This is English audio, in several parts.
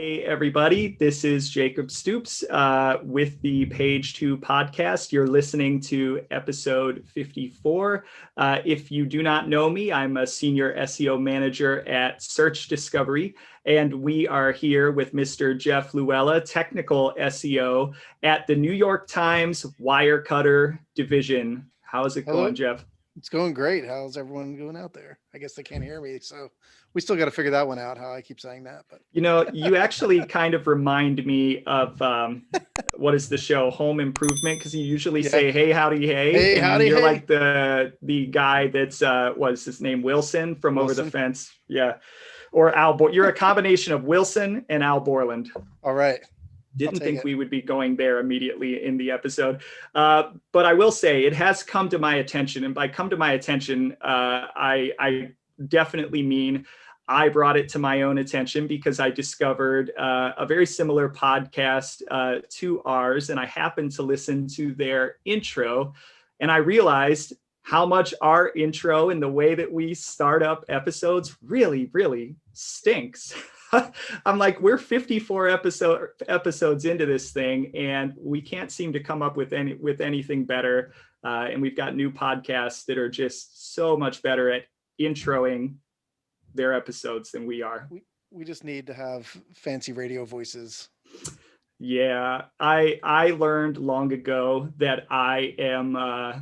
Hey, everybody. This is Jacob Stoops with the Page 2 podcast. You're listening to episode 54. If you do not know me, I'm a senior SEO manager at Search Discovery, and we are here with Mr. Jeff Luella, technical SEO at the New York Times Wirecutter division. How's it going, Jeff? It's going great. How's everyone going out there? I guess they can't hear me, so we still got to figure that one out, how I keep saying that. But you actually kind of remind me of what is the show, Home Improvement, because you usually say, hey, howdy, hey. Hey, and howdy, you're hey. like the guy that's, what's his name, Wilson from Over the Fence. Yeah. Or Al, you're a combination of Wilson and Al Borland. All right. Didn't think we would be going there immediately in the episode. But I will say it has come to my attention. And by come to my attention, I definitely mean I brought it to my own attention because I discovered a very similar podcast to ours. And I happened to listen to their intro. And I realized how much our intro and the way that we start up episodes really, really stinks. I'm like, we're 54 episodes into this thing, and we can't seem to come up with anything better. And we've got new podcasts that are just so much better at introing their episodes than we are. We just need to have fancy radio voices. Yeah, I learned long ago that I am. I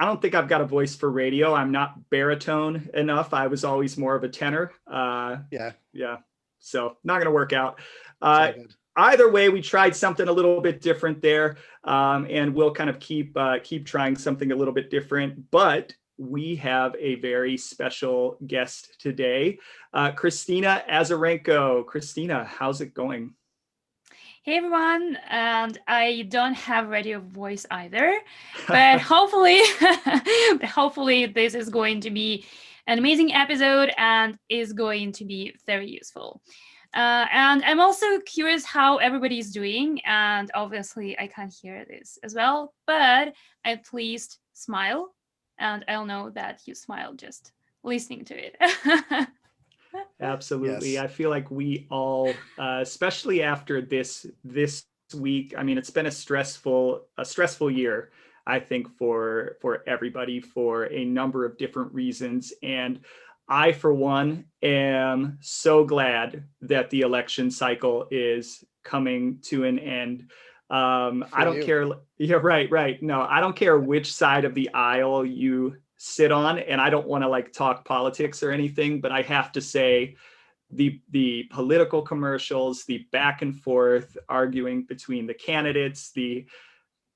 don't think I've got a voice for radio. I'm not baritone enough. I was always more of a tenor. Yeah. So not going to work out. Either way, we tried something a little bit different there, and we'll kind of keep trying something a little bit different. But we have a very special guest today, Kristina Azarenko. Kristina, how's it going? Hey everyone, and I don't have radio voice either, but hopefully this is going to be an amazing episode and is going to be very useful. And I'm also curious how everybody's doing, and obviously I can't hear this as well, but at least smile, and I'll know that you smiled just listening to it. Absolutely. Yes. I feel like we all, especially after this week, I mean, it's been a stressful year, I think, for everybody for a number of different reasons. And I, for one, am so glad that the election cycle is coming to an end. I don't care. Yeah, right. No, I don't care which side of the aisle you sit on, and I don't want to like talk politics or anything, but I have to say the political commercials, the back and forth arguing between the candidates, the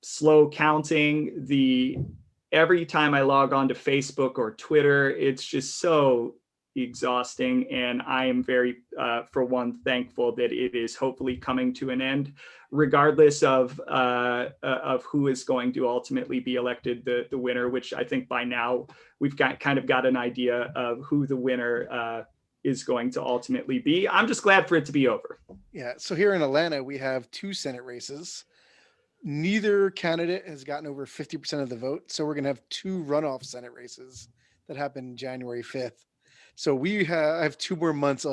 slow counting, every time I log on to Facebook or Twitter, it's just so exhausting. And I am very, for one, thankful that it is hopefully coming to an end, regardless of who is going to ultimately be elected the winner, which I think by now we've got an idea of who the winner is going to ultimately be. I'm just glad for it to be over. Yeah. So here in Atlanta, we have 2 Senate races. Neither candidate has gotten over 50% of the vote. So we're going to have 2 runoff Senate races that happen January 5th. So we have 2 more months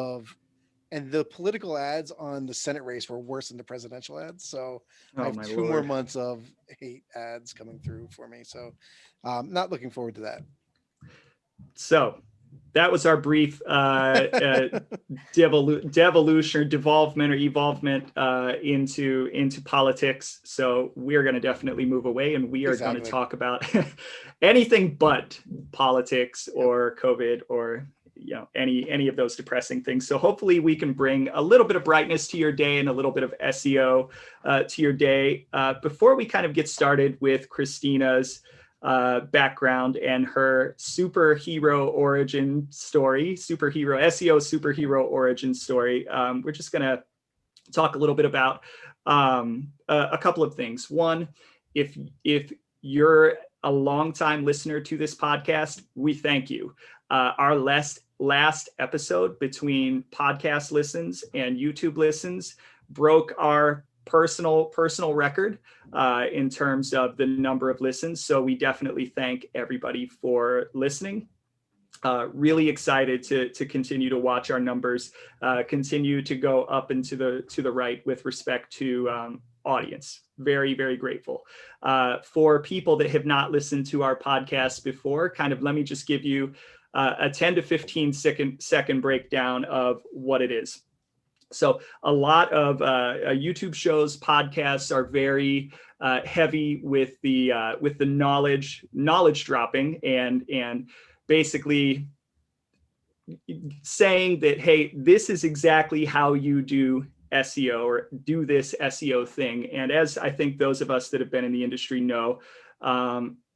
and the political ads on the Senate race were worse than the presidential ads. So I have 2 more months of hate ads coming through for me. So not looking forward to that. So that was our brief devolvement into politics. So we're going to definitely move away, and we are going to talk about anything but politics or COVID or any of those depressing things. So hopefully we can bring a little bit of brightness to your day and a little bit of SEO to your day. Before we kind of get started with Kristina's background and her SEO superhero origin story, we're just going to talk a little bit about a couple of things. One, if you're a longtime listener to this podcast, we thank you. Our last episode between podcast listens and YouTube listens broke our personal record in terms of the number of listens. So we definitely thank everybody for listening. Really excited to continue to watch our numbers continue to go up and to the right with respect to audience. Very, very grateful. For people that have not listened to our podcast before, kind of let me just give you a 10 to 15 second breakdown of what it is. So a lot of YouTube shows, podcasts are very heavy with the knowledge dropping and basically saying that, hey, this is exactly how you do SEO or do this SEO thing. And as I think those of us that have been in the industry know,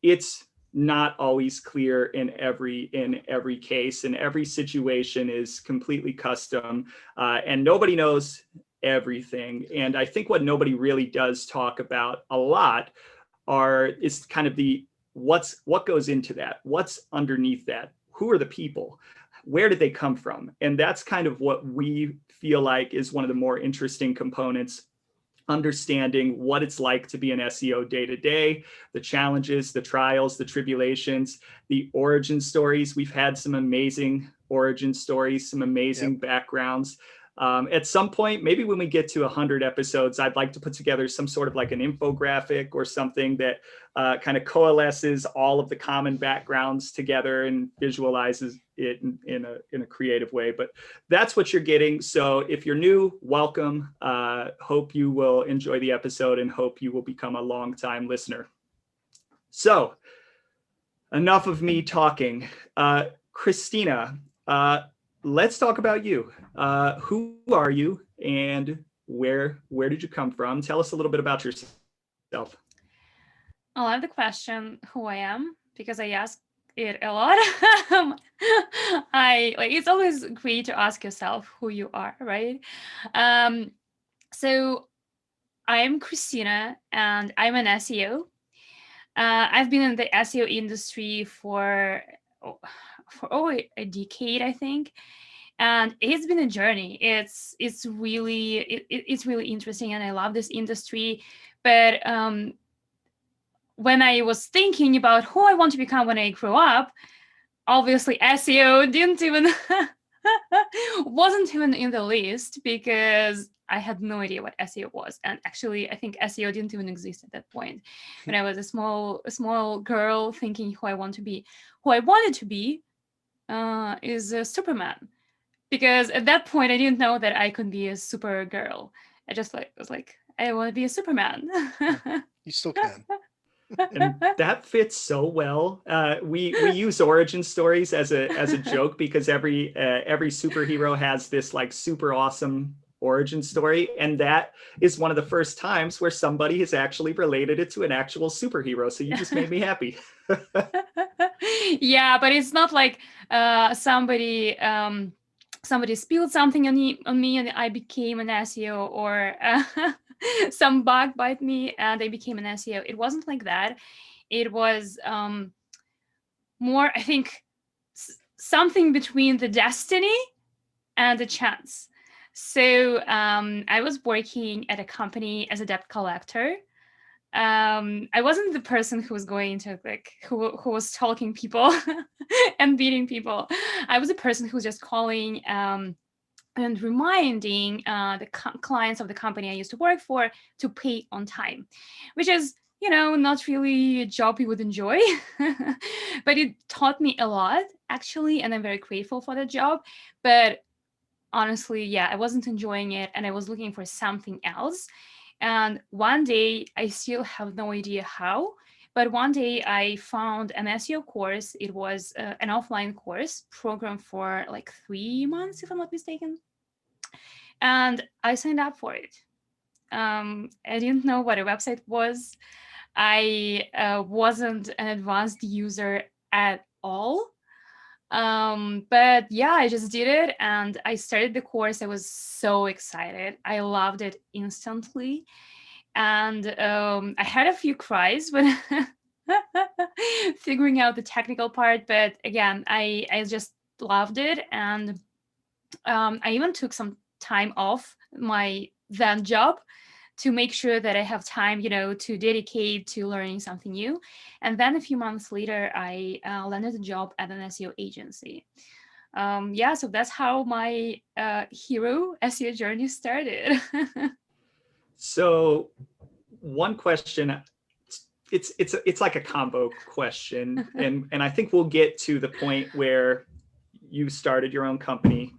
it's not always clear in every case, and every situation is completely custom, and nobody knows everything. And I think what nobody really does talk about a lot is kind of what goes into that, what's underneath that, who are the people, where did they come from? And that's kind of what we feel like is one of the more interesting components, understanding what it's like to be an SEO day to day, the challenges, the trials, the tribulations, the origin stories. We've had some amazing origin stories, some amazing backgrounds. At some point, maybe when we get to 100 episodes, I'd like to put together some sort of like an infographic or something that kind of coalesces all of the common backgrounds together and visualizes it in a creative way. But that's what you're getting. So if you're new, welcome. Hope you will enjoy the episode and hope you will become a longtime listener. So enough of me talking. Kristina, let's talk about you. Who are you and where did you come from? Tell us a little bit about yourself. I love the question, who I am, because I ask it a lot. It's always great to ask yourself who you are, right? So I'm Kristina and I'm an SEO. I've been in the SEO industry for over a decade, I think. And it's been a journey. It's really interesting, and I love this industry. But when I was thinking about who I want to become when I grow up, obviously SEO wasn't even in the list, because I had no idea what SEO was. And actually, I think SEO didn't even exist at that point. When I was a small girl thinking who I wanted to be is a Superman. Because at that point, I didn't know that I could be a super girl. I just was like, I want to be a Superman. You still can. And that fits so well. We use origin stories as a joke, because every superhero has this like super awesome origin story, and that is one of the first times where somebody has actually related it to an actual superhero. So you just made me happy. Yeah, but it's not like somebody spilled something on me and I became an SEO, or some bug bite me and I became an SEO. It wasn't like that. It was more, I think, something between the destiny and the chance. So I was working at a company as a debt collector. I wasn't the person who was going to who was stalking people and beating people. I was a person who was just calling and reminding the clients of the company I used to work for to pay on time, which is, not really a job you would enjoy, but it taught me a lot, actually, and I'm very grateful for that job. But honestly, yeah, I wasn't enjoying it, and I was looking for something else. And one day, I still have no idea how, but one day I found an SEO course. It was an offline course program for like 3 months, if I'm not mistaken. And I signed up for it. I didn't know what a website was. I wasn't an advanced user at all. But yeah, I just did it and I started the course. I was so excited. I loved it instantly. And I had a few cries when figuring out the technical part. But again, I just loved it. And I even took some time off my then job to make sure that I have time, to dedicate to learning something new. And then a few months later, I landed a job at an SEO agency. So that's how my hero SEO journey started. So one question, it's like a combo question, and I think we'll get to the point where you started your own company,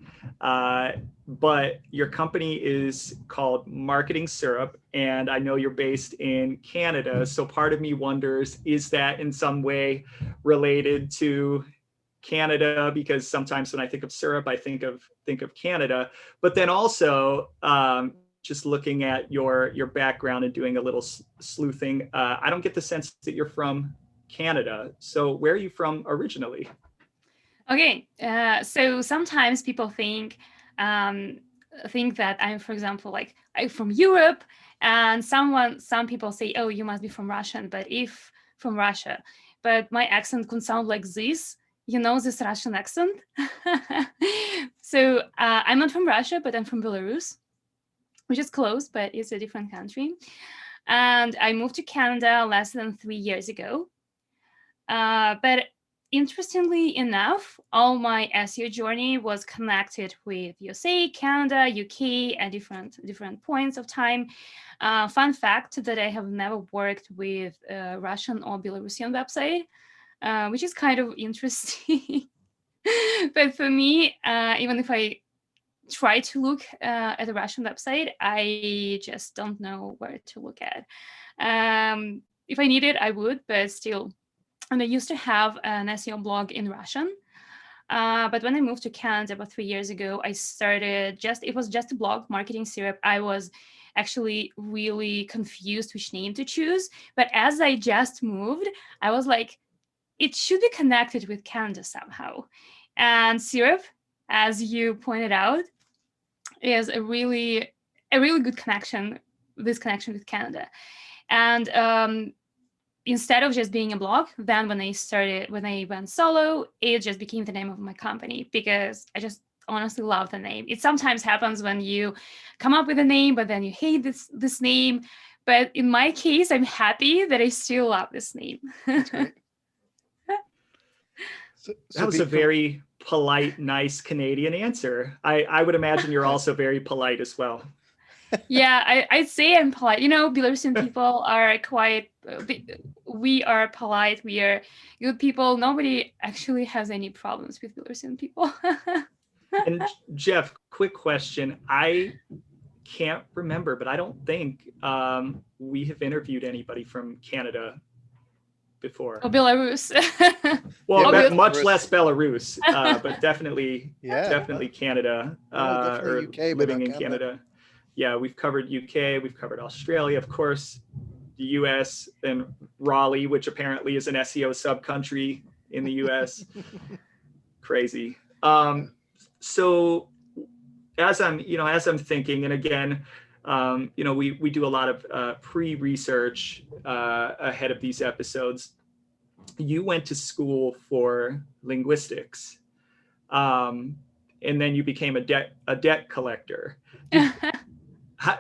but your company is called Marketing Syrup, and I know you're based in Canada. So part of me wonders, is that in some way related to Canada? Because sometimes when I think of syrup, I think of Canada. But then also, just looking at your background and doing a little sleuthing, I don't get the sense that you're from Canada. So where are you from originally? Okay, so sometimes people think that I'm, for example, like I'm from Europe, and some people say, oh, you must be from Russia, but my accent can sound like this. This Russian accent. So I'm not from Russia, but I'm from Belarus, which is close, but it's a different country. And I moved to Canada less than 3 years ago. But interestingly enough, all my SEO journey was connected with USA, Canada, UK at different points of time. Fun fact that I have never worked with a Russian or Belarusian website, which is kind of interesting. But for me, even if I try to look at a Russian website, I just don't know where to look at. If I needed, I would, but still. And I used to have an SEO blog in Russian. But when I moved to Canada about 3 years ago, I started it was just a blog, Marketing Syrup. I was actually really confused which name to choose. But as I just moved, I was like, it should be connected with Canada somehow. And Syrup, as you pointed out, is a really good connection, this connection with Canada. And instead of just being a blog, then when I went solo, it just became the name of my company, because I just honestly love the name. It sometimes happens when you come up with a name, but then you hate this name. But in my case, I'm happy that I still love this name. That's great. That was a very polite, nice Canadian answer. I would imagine you're also very polite as well. Yeah, I'd say I'm polite. Belarusian people are quite, we are polite. We are good people. Nobody actually has any problems with Belarusian people. And Jeff, quick question. I can't remember, but I don't think we have interviewed anybody from Canada before. Oh, Belarus. Well, Yeah, much Belarus. less Belarus, but definitely Canada, definitely or UK, but living not in Canada. Canada. Yeah, we've covered UK, we've covered Australia, of course, the US, and Raleigh, which apparently is an SEO sub-country in the US. Crazy. So as I'm thinking, and again, we do a lot of pre-research ahead of these episodes. You went to school for linguistics, and then you became a debt collector.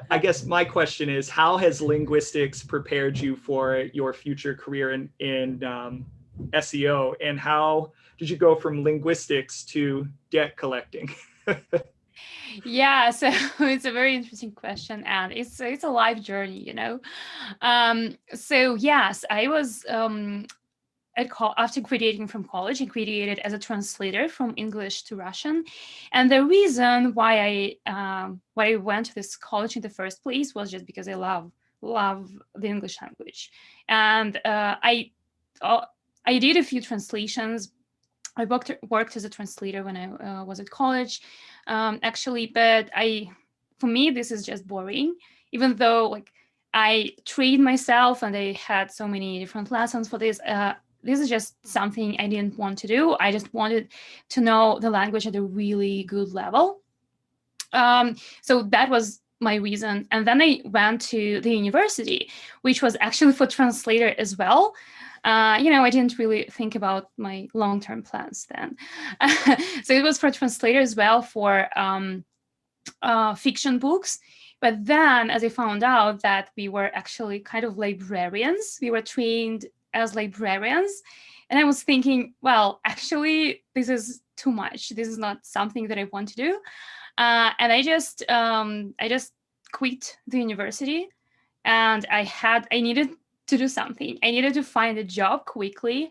I guess my question is, how has linguistics prepared you for your future career in SEO, and how did you go from linguistics to debt collecting? Yeah, so it's a very interesting question, and it's a life journey, So yes, I was after graduating from college, I graduated as a translator from English to Russian, and the reason why I went to this college in the first place was just because I love the English language, and I did a few translations. I worked as a translator when I was at college, actually, but for me, this is just boring, even though I trained myself and I had so many different lessons for this. This is just something I didn't want to do. I just wanted to know the language at a really good level. So that was my reason. And then I went to the university, which was actually for translator as well. I didn't really think about my long-term plans then. So it was for translator as well, for fiction books. But then as I found out that we were actually kind of librarians, we were trained as librarians. And I was thinking, well, actually, this is too much. This is not something that I want to do. And I just quit the university, and I needed to do something. I needed to find a job quickly.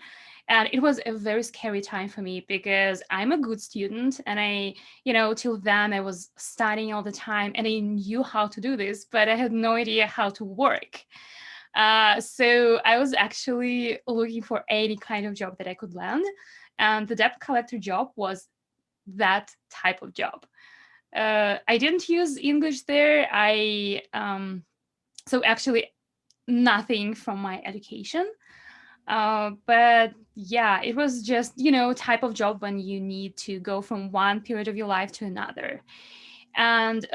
And it was a very scary time for me because I'm a good student, and till then I was studying all the time and I knew how to do this, but I had no idea how to work. So I was actually looking for any kind of job that I could land. And the debt collector job was that type of job. I didn't use English there. So actually nothing from my education. But yeah, it was just, type of job when you need to go from one period of your life to another. And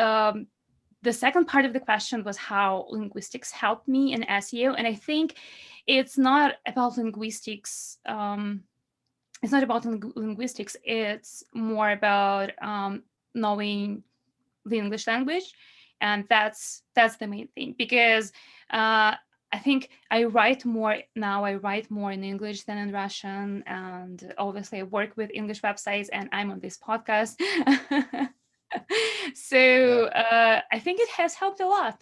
the second part of the question was how linguistics helped me in SEO. And I think it's not about linguistics. It's not about linguistics. It's more about knowing the English language. And that's the main thing, because I think I write more now. I write more in English than in Russian. And obviously I work with English websites, and I'm on this podcast. So I think it has helped a lot.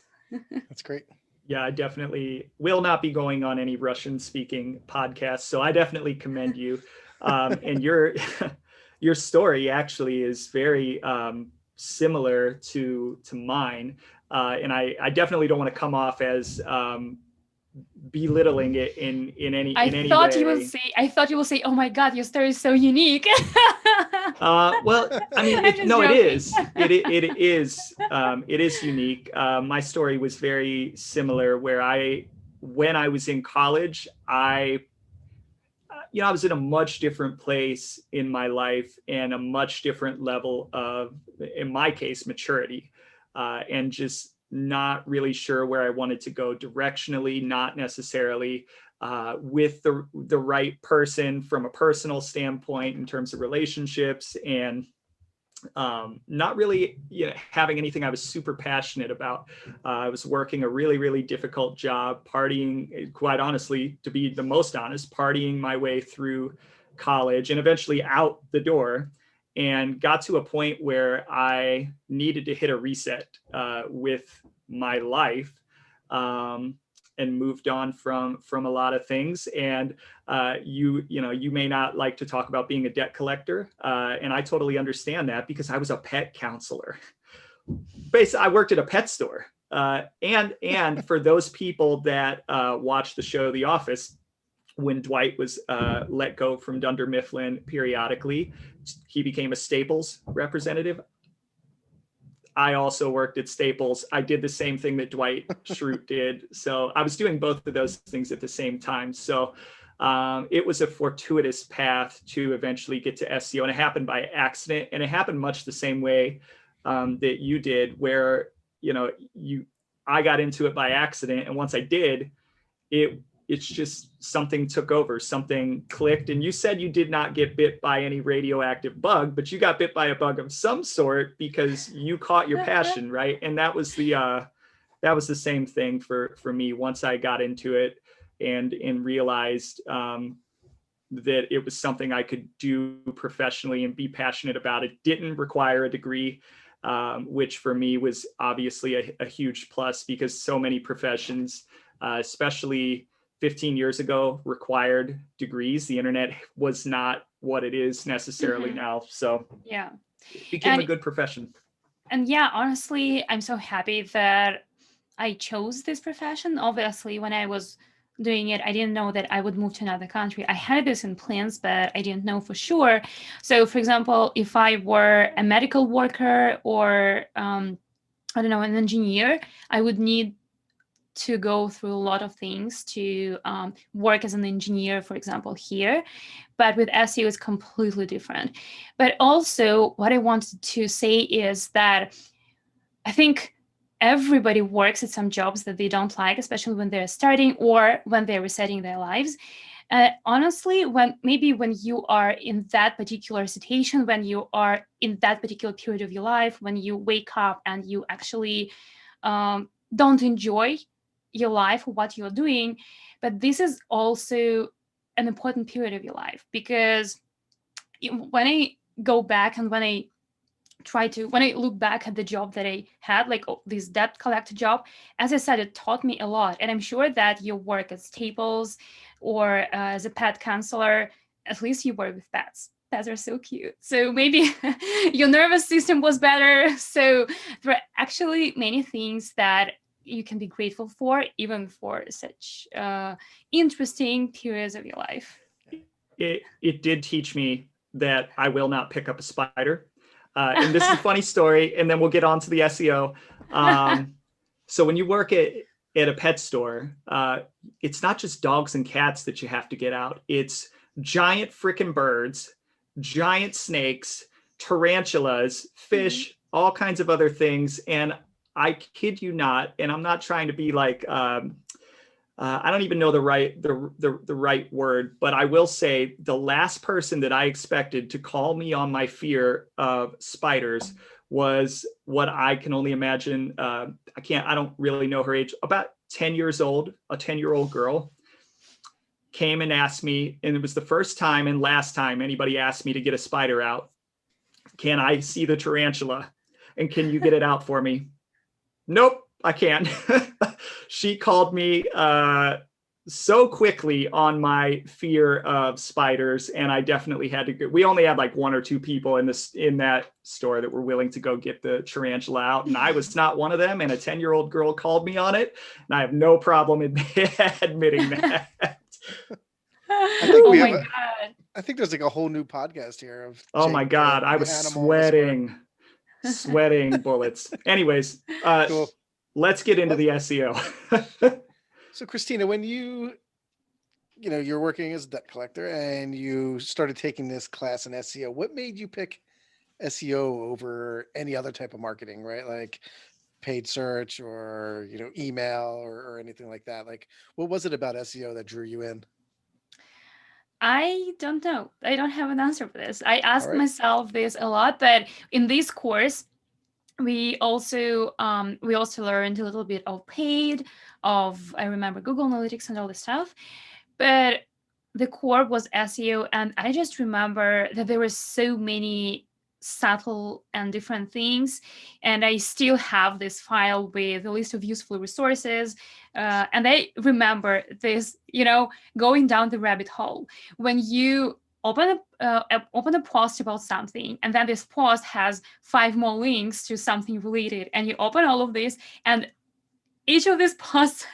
That's great. Yeah, I definitely will not be going on any Russian speaking podcasts. So I definitely commend you. And your story actually is very similar to mine. And I definitely don't want to come off as belittling it in any way. I thought you will say, oh my God, your story is so unique. Well, I mean, it is. It is unique. My story was very similar, where when I was in college, I was in a much different place in my life and a much different level of, in my case, maturity, and just not really sure where I wanted to go directionally, not necessarily with the right person from a personal standpoint in terms of relationships, and not really having anything I was super passionate about. I was working a really, really difficult job, partying, quite honestly, to be the most honest, partying my way through college and eventually out the door, and got to a point where I needed to hit a reset with my life, and moved on from a lot of things. And you may not like to talk about being a debt collector, and I totally understand that, because I was a pet counselor. Basically, I worked at a pet store. And for those people that watch the show The Office, when Dwight was let go from Dunder Mifflin periodically, he became a Staples representative. I also worked at Staples. I did the same thing that Dwight Schrute did. So I was doing both of those things at the same time. So it was a fortuitous path to eventually get to SEO. And it happened by accident. And it happened much the same way that you did, where, I got into it by accident. And once I did, it's just something took over, something clicked. And you said you did not get bit by any radioactive bug, but you got bit by a bug of some sort because you caught your passion, right? And that was the same thing for me. Once I got into it and realized that it was something I could do professionally and be passionate about. It didn't require a degree, which for me was obviously a huge plus, because so many professions, especially 15 years ago, required degrees. The internet was not what it is necessarily now. So yeah, it became a good profession. And yeah, honestly, I'm so happy that I chose this profession. Obviously, when I was doing it, I didn't know that I would move to another country. I had this in plans, but I didn't know for sure. So for example, if I were a medical worker or, I don't know, an engineer, I would need to go through a lot of things to work as an engineer, for example, here. But with SEO, it's completely different. But also, what I wanted to say is that I think everybody works at some jobs that they don't like, especially when they're starting or when they're resetting their lives. Honestly, when you are in that particular situation, when you are in that particular period of your life, when you wake up and you actually don't enjoy your life or what you're doing. But this is also an important period of your life, because when I go back and when I look back at the job that I had, like this debt collector job, as I said, it taught me a lot. And I'm sure that your work at Staples or as a pet counselor, at least you work with pets. Pets are so cute. So maybe your nervous system was better. So there are actually many things that you can be grateful for, even for such interesting periods of your life. It did teach me that I will not pick up a spider. And this is a funny story, and then we'll get on to the SEO. So when you work at a pet store, it's not just dogs and cats that you have to get out. It's giant freaking birds, giant snakes, tarantulas, fish, all kinds of other things. And I kid you not, and I'm not trying to be like, I don't even know the right word, but I will say the last person that I expected to call me on my fear of spiders was what I can only imagine. I don't really know her age, about 10 years old, a 10-year-old girl came and asked me, and it was the first time and last time anybody asked me to get a spider out. Can I see the tarantula? And can you get it out for me? Nope, I can't. She called me so quickly on my fear of spiders, and I definitely had to go. We only had like one or two people in that store that were willing to go get the tarantula out, and I was not one of them. And a 10-year-old girl called me on it, and I have no problem admitting that. I think there's like a whole new podcast here of. Oh my God, I was sweating bullets. Anyways, cool. Let's get into the SEO. So Kristina, when you're working as a debt collector and you started taking this class in SEO, what made you pick SEO over any other type of marketing, right? Like paid search or, email or anything like that? Like, what was it about SEO that drew you in? I don't know. I don't have an answer for this. I asked myself this a lot, but in this course, we also learned a little bit of paid, I remember Google Analytics and all this stuff, but the core was SEO. And I just remember that there were so many subtle and different things. And I still have this file with a list of useful resources. And I remember this, going down the rabbit hole. When you open a post about something, and then this post has 5 more links to something related, and you open all of this, and each of these posts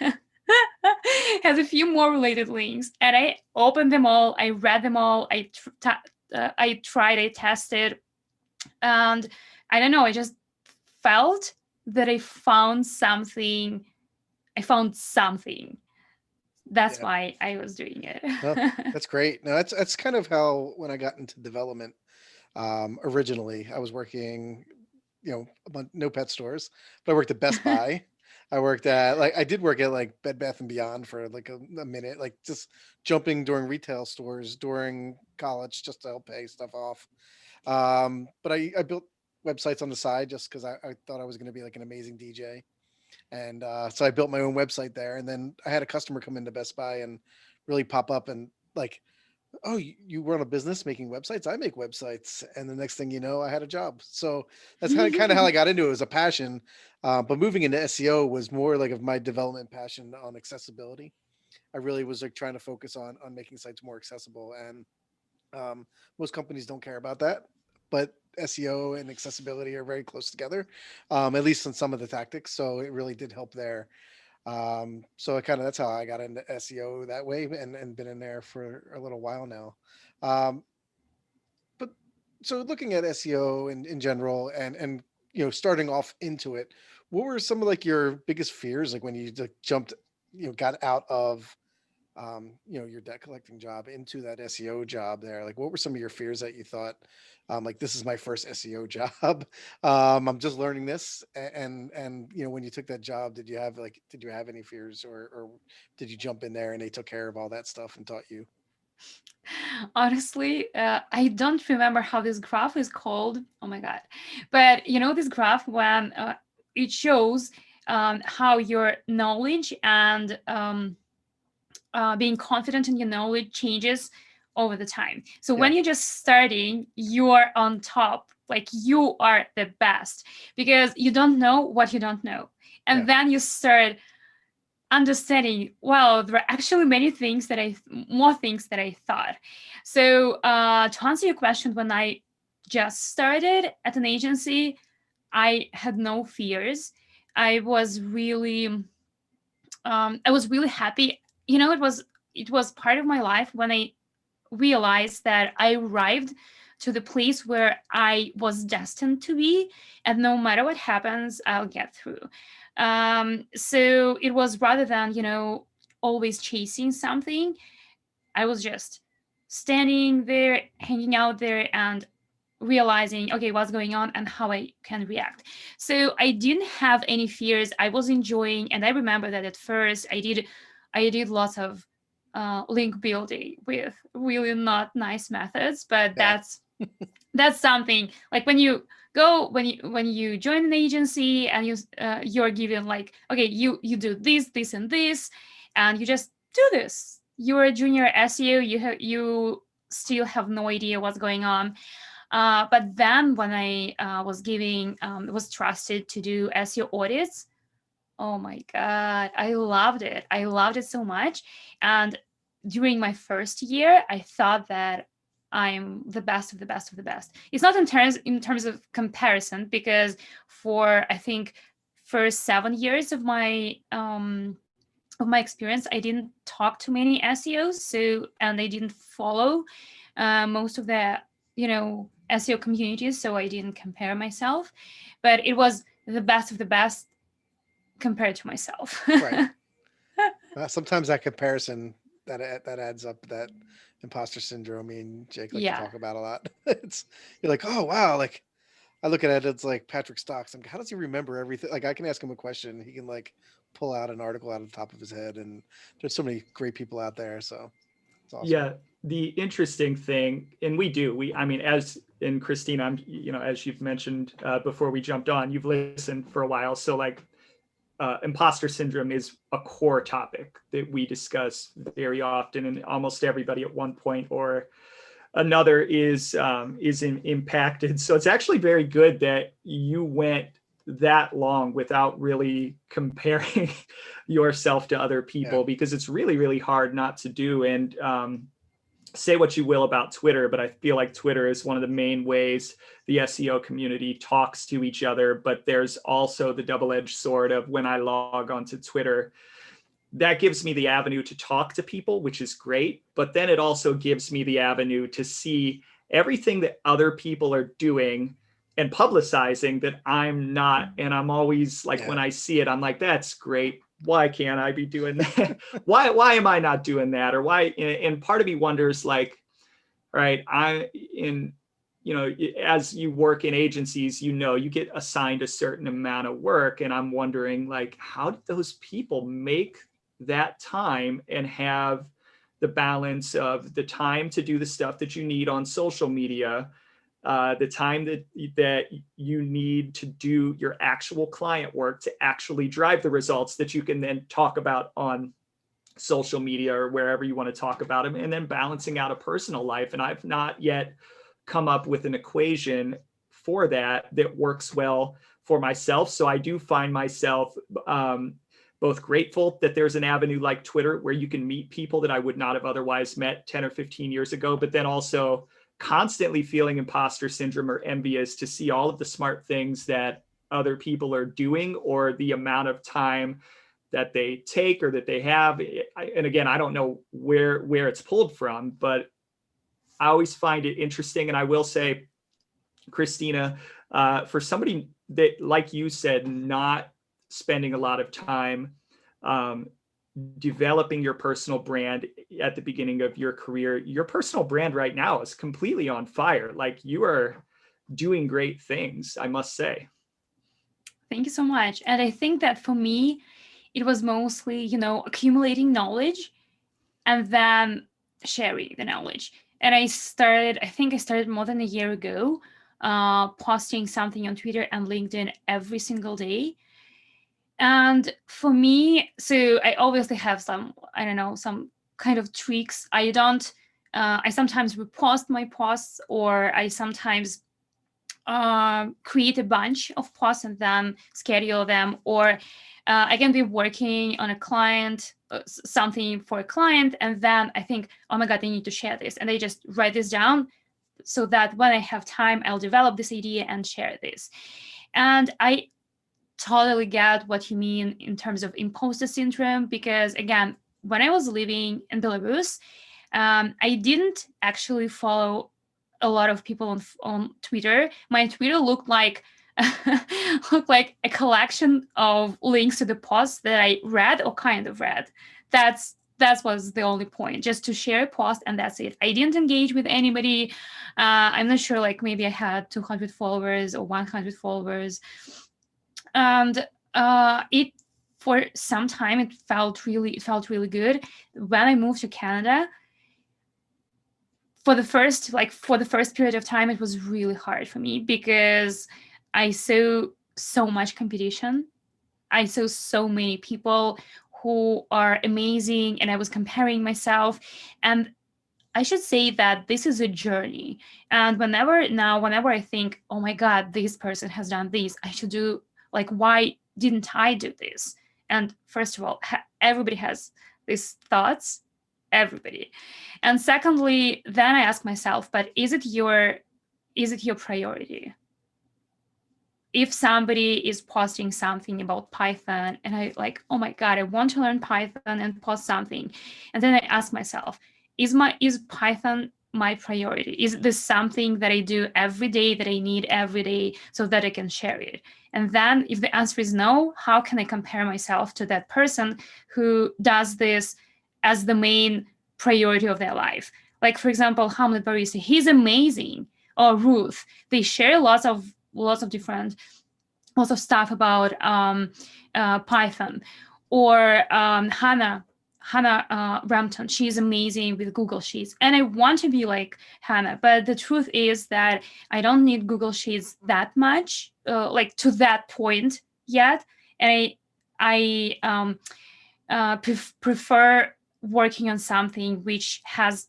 has a few more related links, and I opened them all, I read them all, I tried, I tested, and I don't know, I just felt that I found something. That's why I was doing it. Well, that's great. No, that's kind of how, when I got into development, originally I was working, no pet stores, but I worked at Best Buy. I did work at like Bed Bath & Beyond for like a minute, like just jumping during retail stores during college just to help pay stuff off. But I built websites on the side just because I thought I was going to be like an amazing DJ. And so I built my own website there. And then I had a customer come into Best Buy and really pop up and like, oh, you run a business making websites? I make websites. And the next thing you know, I had a job. So that's kind of how I got into it. It was a passion. But moving into SEO was more like of my development passion on accessibility. I really was like trying to focus on making sites more accessible. And most companies don't care about that. But SEO and accessibility are very close together, at least in some of the tactics. So it really did help there. So that's how I got into SEO that way, and been in there for a little while now. But so looking at SEO in general and starting off into it, what were some of like your biggest fears, like when you like jumped, got out of your debt collecting job into that SEO job there? Like, what were some of your fears that you thought, like, this is my first SEO job. I'm just learning this. And when you took that job, did you have any fears, or did you jump in there and they took care of all that stuff and taught you? Honestly, I don't remember how this graph is called. Oh my God. But this graph, when it shows how your knowledge and being confident in your knowledge changes over the time. So when you're just starting, you're on top, like you are the best, because you don't know what you don't know. And then you start understanding, well, there are actually more things that I thought. So to answer your question, when I just started at an agency, I had no fears. I was really happy. It was part of my life when I realized that I arrived to the place where I was destined to be, and no matter what happens, I'll get through. So it was, rather than always chasing something, I was just standing there, hanging out there, and realizing, okay, what's going on and how I can react. So I didn't have any fears. I was enjoying, and I remember that at first I did lots of link building with really not nice methods, but that's something, like when you join an agency and you're given, like, okay, you do this and this, and you just do this. You're a junior SEO, you still have no idea what's going on. But then when I was trusted to do SEO audits, oh my God, I loved it. I loved it so much. And during my first year, I thought that I'm the best of the best of the best. It's not in terms of comparison, because for, I think, first 7 years of my experience, I didn't talk to many SEOs, and I didn't follow most of the SEO communities, so I didn't compare myself. But it was the best of the best compared to myself. Right. Sometimes that comparison that adds up, that imposter syndrome. Me and Jake like to talk about a lot. You're like, oh wow, like I look at it, it's like Patrick Stocks. How does he remember everything? Like I can ask him a question, he can like pull out an article out of the top of his head, and there's so many great people out there. So it's awesome. Yeah, the interesting thing, and I mean, as in Kristina, as you've mentioned before we jumped on, you've listened for a while, so like imposter syndrome is a core topic that we discuss very often, and almost everybody at one point or another is impacted. So it's actually very good that you went that long without really comparing yourself to other people, because it's really, really hard not to do. And say what you will about Twitter, but I feel like Twitter is one of the main ways the SEO community talks to each other. But there's also the double-edged sword of, when I log onto Twitter, that gives me the avenue to talk to people, which is great. But then it also gives me the avenue to see everything that other people are doing and publicizing that I'm not. And I'm always like, when I see it, I'm like, that's great. Why can't I be doing that? Why am I not doing that? Or why? And part of me wonders, like, right, as you work in agencies, you get assigned a certain amount of work. And I'm wondering, like, how did those people make that time and have the balance of the time to do the stuff that you need on social media, the time that you need to do your actual client work to actually drive the results that you can then talk about on social media or wherever you want to talk about them, and then balancing out a personal life. And I've not yet come up with an equation for that works well for myself. So I do find myself both grateful that there's an avenue like Twitter where you can meet people that I would not have otherwise met 10 or 15 years ago, but then also constantly feeling imposter syndrome or envious to see all of the smart things that other people are doing, or the amount of time that they take or that they have. And again, I don't know where it's pulled from, but I always find it interesting. And I will say, Kristina, for somebody that, like you said, not spending a lot of time developing your personal brand at the beginning of your career, your personal brand right now is completely on fire. Like, you are doing great things, I must say. Thank you so much. And I think that for me, it was mostly, accumulating knowledge and then sharing the knowledge. And I think I started more than a year ago, posting something on Twitter and LinkedIn every single day. And for me, so I obviously have some, I don't know, some kind of tricks. I don't, I sometimes repost my posts, or I sometimes create a bunch of posts and then schedule them, or I can be working on a client, something for a client, and then I think, oh my God, I need to share this. And I just write this down so that when I have time, I'll develop this idea and share this. And I totally get what you mean in terms of imposter syndrome, because again, when I was living in Belarus, I didn't actually follow a lot of people on Twitter. My Twitter looked like looked like a collection of links to the posts that I read or kind of read. That was the only point, just to share a post, and that's it. I didn't engage with anybody. I'm not sure, like maybe I had 200 followers or 100 followers. And it, for some time, it felt really good. When I moved to Canada, for the first period of time, it was really hard for me, because I saw so much competition. I saw so many people who are amazing, and I was comparing myself. And I should say that this is a journey. And whenever I think, oh my God, this person has done this, I should do, like, why didn't I do this? And first of all, everybody has these thoughts, everybody. And secondly, then I ask myself, but is it your priority? If somebody is posting something about Python and I like, oh my God, I want to learn Python and post something. And then I ask myself, is Python my priority? Is this something that I do every day, that I need every day so that I can share it? And then if the answer is no, how can I compare myself to that person who does this as the main priority of their life? Like, for example, Hamlet Barista, he's amazing. Or Ruth, they share lots of different, lots of stuff about Python. Or Hannah Rampton, she's amazing with Google Sheets, and I want to be like Hannah. But the truth is that I don't need Google Sheets that much, like to that point yet. And I prefer working on something which has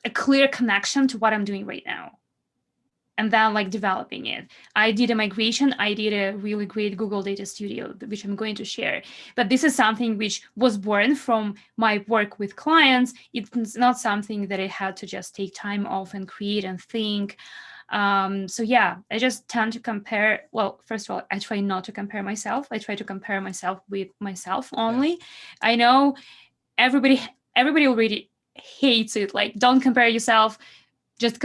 a clear connection to what I'm doing right now, and then like developing it. I did a migration. I did a really great Google Data Studio, which I'm going to share. But this is something which was born from my work with clients. It's not something that I had to just take time off and create and think. So yeah, I just tend to compare. Well, first of all, I try not to compare myself. I try to compare myself with myself only. Yeah. I know everybody already hates it. Like, don't compare yourself just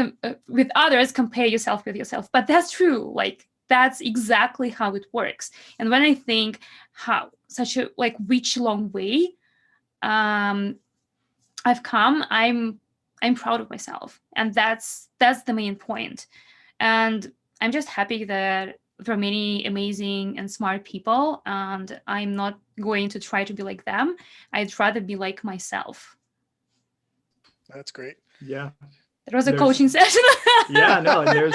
with others, compare yourself with yourself. But that's true. Like, that's exactly how it works. And when I think how such a which long way I've come, I'm proud of myself, and that's the main point. And I'm just happy that there are many amazing and smart people, and I'm not going to try to be like them. I'd rather be like myself. That's great. Yeah. It was a coaching session. Yeah, no, and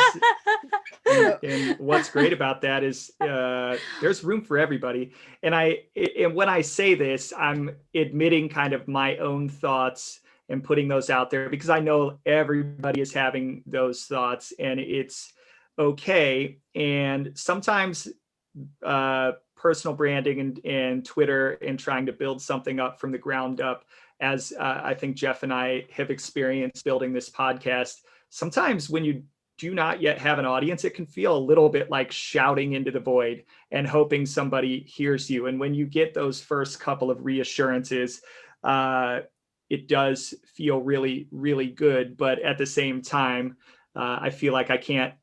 and what's great about that is there's room for everybody. And when I say this, I'm admitting kind of my own thoughts and putting those out there, because I know everybody is having those thoughts, and it's okay. And sometimes personal branding and Twitter and trying to build something up from the ground up, as I think Jeff and I have experienced building this podcast, sometimes when you do not yet have an audience, it can feel a little bit like shouting into the void and hoping somebody hears you. And when you get those first couple of reassurances, it does feel really, really good. But at the same time, I feel like I can't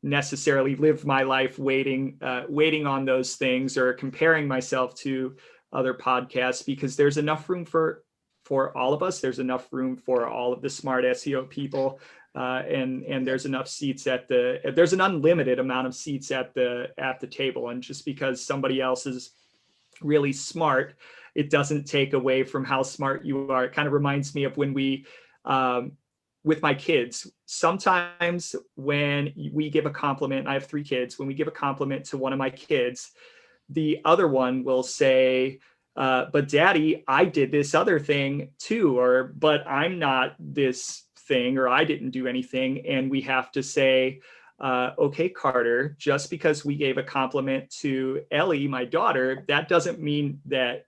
necessarily live my life waiting on those things or comparing myself to other podcasts, because there's enough room for all of us. There's enough room for all of the smart SEO people, and there's enough seats there's an unlimited amount of seats at the table. And just because somebody else is really smart, it doesn't take away from how smart you are. It kind of reminds me of when we with my kids, sometimes when we give a compliment, I have 3 kids, when we give a compliment to one of my kids, the other one will say, but daddy, I did this other thing too, or, but I'm not this thing, or I didn't do anything. And we have to say, okay, Carter, just because we gave a compliment to Ellie, my daughter, that doesn't mean that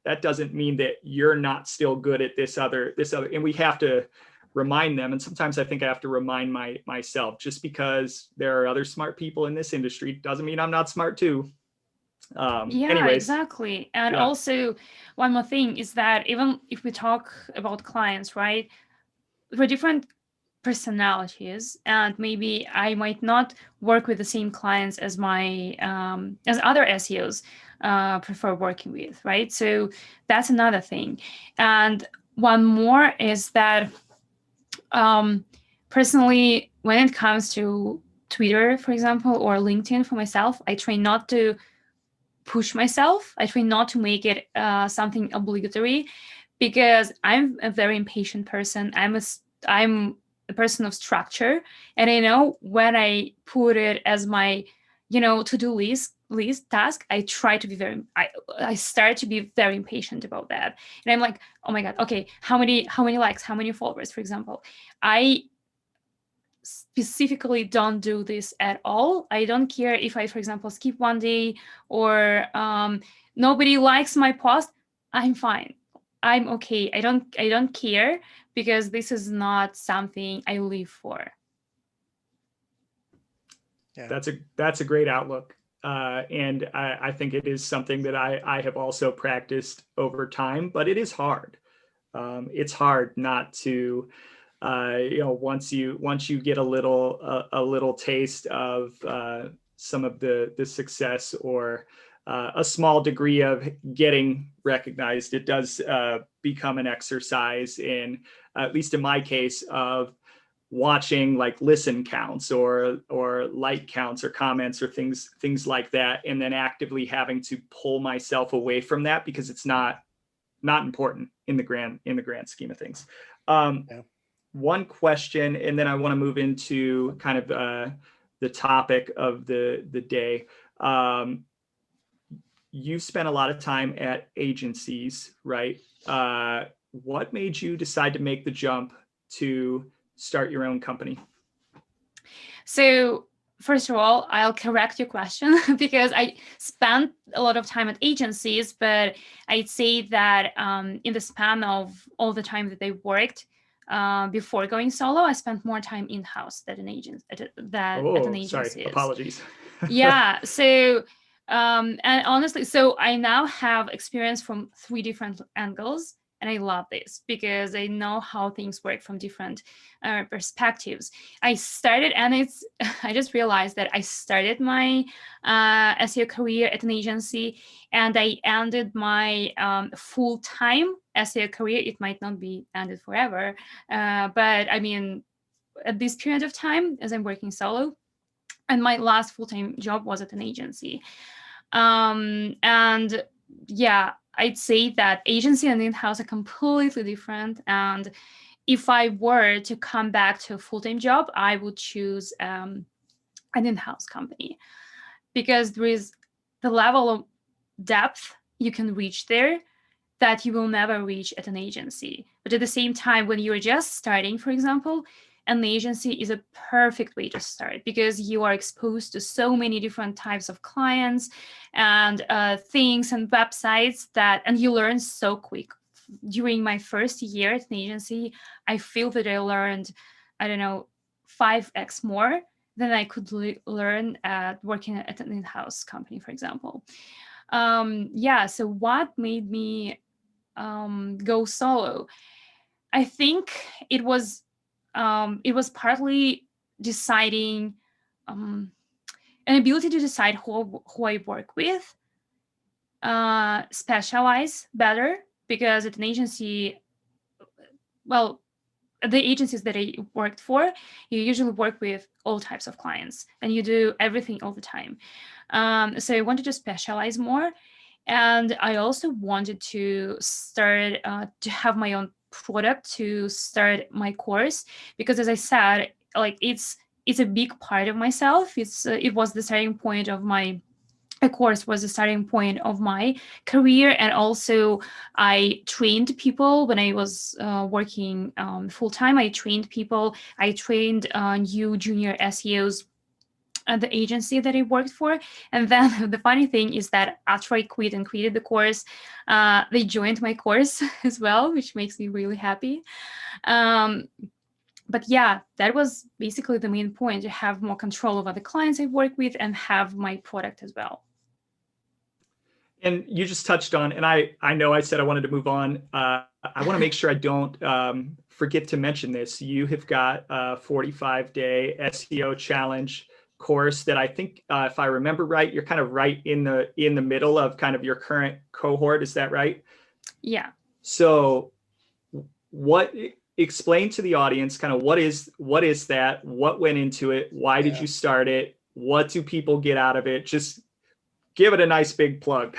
you're not still good at this other, and we have to remind them. And sometimes I think I have to remind myself, just because there are other smart people in this industry doesn't mean I'm not smart too. Yeah, Anyways, exactly. And yeah. also, one more thing is that even if we talk about clients, right, for different personalities, and maybe I might not work with the same clients as my as other SEOs prefer working with, right? So that's another thing. And one more is that personally, when it comes to Twitter, for example, or LinkedIn for myself, I try not to push myself. I try not to make it something obligatory, because I'm a very impatient person. I'm a person of structure, and I know when I put it as my, to-do list task, I try to be I start to be very impatient about that, and I'm like, oh my god, okay, how many likes, how many followers, for example. I specifically don't do this at all. I don't care if I, for example, skip one day, or nobody likes my post. I'm fine. I'm okay. I don't care, because this is not something I live for. Yeah. That's a great outlook. And I think it is something that I have also practiced over time, but it is hard. It's hard not to, once you get a little taste of some of the success, or a small degree of getting recognized, it does become an exercise in, at least in my case, of watching like listen counts, or like counts, or comments, or things like that, and then actively having to pull myself away from that, because it's not important in the grand scheme of things. Yeah. One question, and then I want to move into kind of the topic of the day. You've spent a lot of time at agencies, right? What made you decide to make the jump to start your own company? So first of all, I'll correct your question because I spent a lot of time at agencies, but I'd say that in the span of all the time that they worked before going solo, I spent more time in-house than an agent at an Sorry, agency is. apologies. Yeah. So and honestly, so I now have experience from 3 different angles, and I love this because I know how things work from different perspectives. I started, and I just realized that I started my SEO career at an agency, and I ended my full-time SEO career. It might not be ended forever, but I mean, at this period of time, as I'm working solo, and my last full-time job was at an agency. And yeah, I'd say that agency and in-house are completely different. And if I were to come back to a full-time job, I would choose an in-house company, because there is the level of depth you can reach there that you will never reach at an agency. But at the same time, when you're just starting, for example, an agency is a perfect way to start, because you are exposed to so many different types of clients and things and websites and you learn so quick. During my first year at an agency, I feel that I learned, I don't know, 5x more than I could learn at working at an in-house company, for example. So what made me go solo? I think it was partly deciding an ability to decide who I work with, specialize better, because at an agency, well, the agencies that I worked for, you usually work with all types of clients and you do everything all the time. So I wanted to specialize more. And I also wanted to start to have my own product, to start my course, because as I said, like it's a big part of myself. It was the starting point of my a course was the starting point of my career. And also I trained people when I was working full-time. I trained people. I trained new junior SEOs at the agency that I worked for. And then the funny thing is that after I quit and created the course, they joined my course as well, which makes me really happy. But yeah, that was basically the main point, to have more control over the clients I work with and have my product as well. And you just touched on, and I know I said I wanted to move on. I want to make sure I don't forget to mention this. You have got a 45-day SEO challenge course that I think, if I remember right, you're kind of right in the middle of kind of your current cohort. Is that right? Yeah. So explain to the audience kind of what is that? What went into it? Why did you start it? What do people get out of it? Just give it a nice big plug.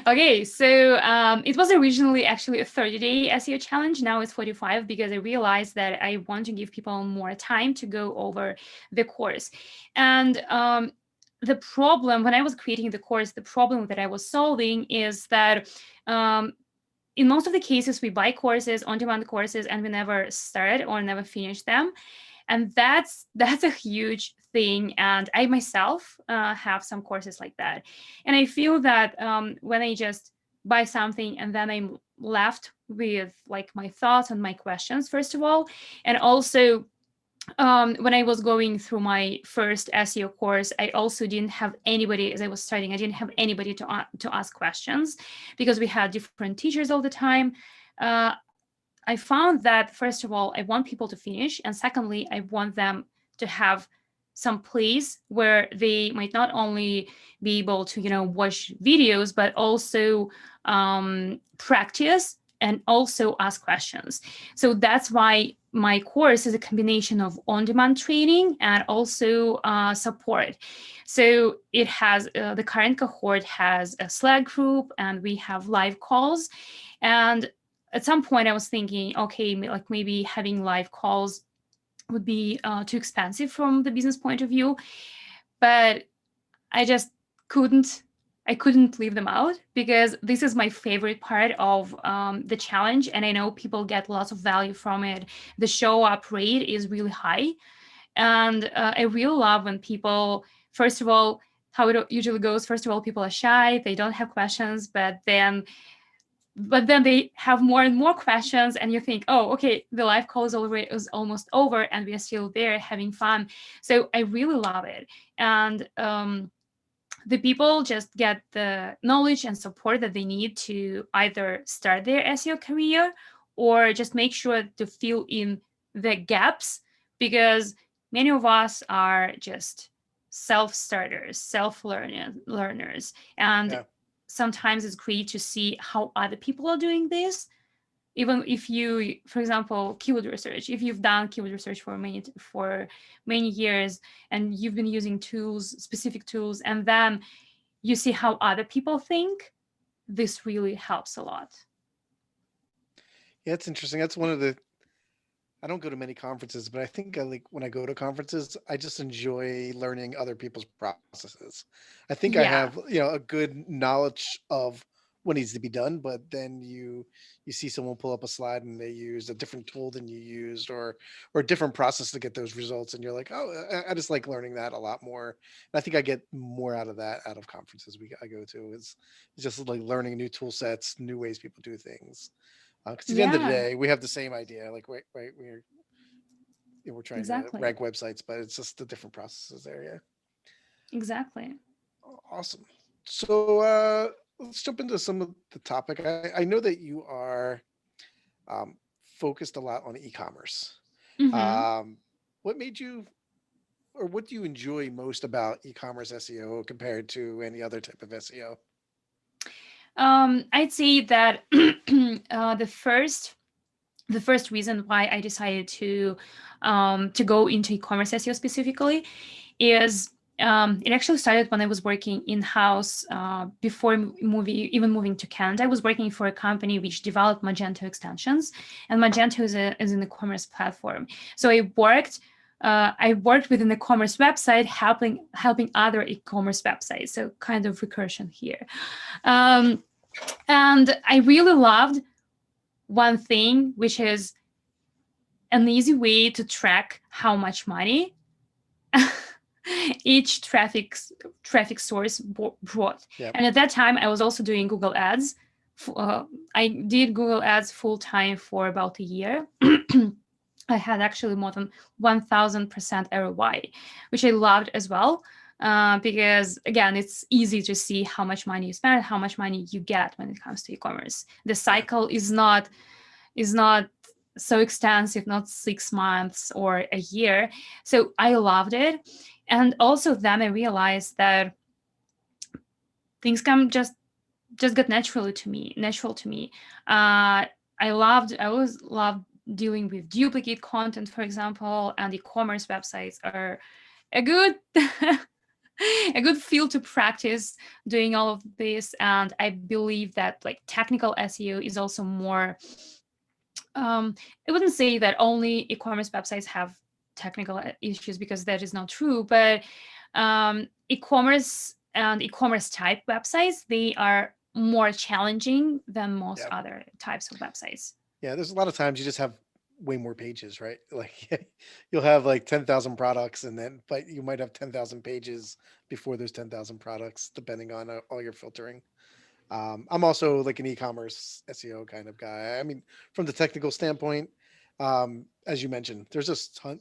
Okay, so it was originally actually a 30-day SEO challenge. Now it's 45, because I realized that I want to give people more time to go over the course. And the problem when I was creating the course, the problem that I was solving is that in most of the cases, we buy courses, on-demand courses, and we never start or never finish them. And that's a huge thing. And I myself have some courses like that. And I feel that when I just buy something and then I'm left with like my thoughts and my questions, first of all, and also when I was going through my first SEO course, I also didn't have anybody, as I was starting, I didn't have anybody to ask questions, because we had different teachers all the time. I found that, first of all, I want people to finish. And secondly, I want them to have some place where they might not only be able to, watch videos, but also practice and also ask questions. So that's why my course is a combination of on-demand training and also support. So it has, the current cohort has a Slack group, and we have live calls. And at some point I was thinking, okay, like maybe having live calls would be too expensive from the business point of view, but I just couldn't leave them out, because this is my favorite part of the challenge, and I know people get lots of value from it. The show up rate is really high, and I really love when people, first of all, how it usually goes, first of all, people are shy, they don't have questions, but then they have more and more questions, and you think, oh, okay, the live call is almost over, and we are still there having fun. So I really love it. And the people just get the knowledge and support that they need to either start their SEO career or just make sure to fill in the gaps, because many of us are just self-starters, self-learners. And sometimes it's great to see how other people are doing this. Even if you, for example, keyword research, if you've done keyword research for many years and you've been using specific tools, and then you see how other people think, this really helps a lot. Yeah, it's interesting. That's one of the, I don't go to many conferences, but I think I like when I go to conferences, I just enjoy learning other people's processes. I think I have, a good knowledge of what needs to be done, but then you see someone pull up a slide and they use a different tool than you used, or a different process to get those results, and you're like, oh, I just like learning that a lot more. And I think I get more out of that out of conferences I go to. It's just like learning new tool sets, new ways people do things. Because at the end of the day, we have the same idea. Like, we're trying to rank websites, but it's just the different processes there. Yeah. Exactly. Awesome. So let's jump into some of the topic. I know that you are focused a lot on e-commerce. Mm-hmm. What made you, or what do you enjoy most about e-commerce SEO compared to any other type of SEO? I'd say that the first reason why I decided to go into e-commerce SEO specifically is it actually started when I was working in-house before moving to Canada. I was working for a company which developed Magento extensions, and Magento is an e-commerce platform. So I worked I worked with an e-commerce website helping other e-commerce websites. So kind of recursion here. And I really loved one thing, which is an easy way to track how much money each traffic source brought. Yep. And at that time, I was also doing Google Ads. I did Google Ads full time for about a year. I had actually more than 1000% ROI, which I loved as well. Because again, it's easy to see how much money you spend, how much money you get when it comes to e-commerce. The cycle is not so extensive, not 6 months or a year. So I loved it. And also then I realized that things come just got natural to me. I always loved dealing with duplicate content, for example, and e-commerce websites are a good a good field to practice doing all of this. And I believe that like technical SEO is also more, I wouldn't say that only e-commerce websites have technical issues, because that is not true, but e-commerce and e-commerce type websites, they are more challenging than most other types of websites. Yeah, there's a lot of times you just have way more pages, right? Like you'll have like 10,000 products but you might have 10,000 pages before there's 10,000 products, depending on all your filtering. I'm also like an e-commerce SEO kind of guy. I mean, from the technical standpoint, as you mentioned, there's just ton.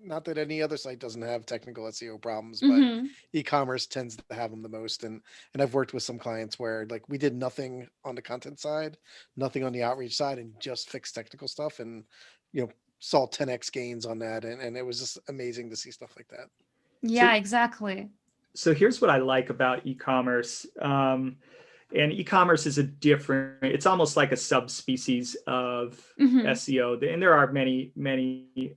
Not that any other site doesn't have technical SEO problems, but e-commerce tends to have them the most. And I've worked with some clients where like we did nothing on the content side, nothing on the outreach side, and just fixed technical stuff, and saw 10x gains on that, and it was just amazing to see stuff like that. Yeah, exactly. So here's what I like about e-commerce. And e-commerce is it's almost like a subspecies of SEO. And there are many, many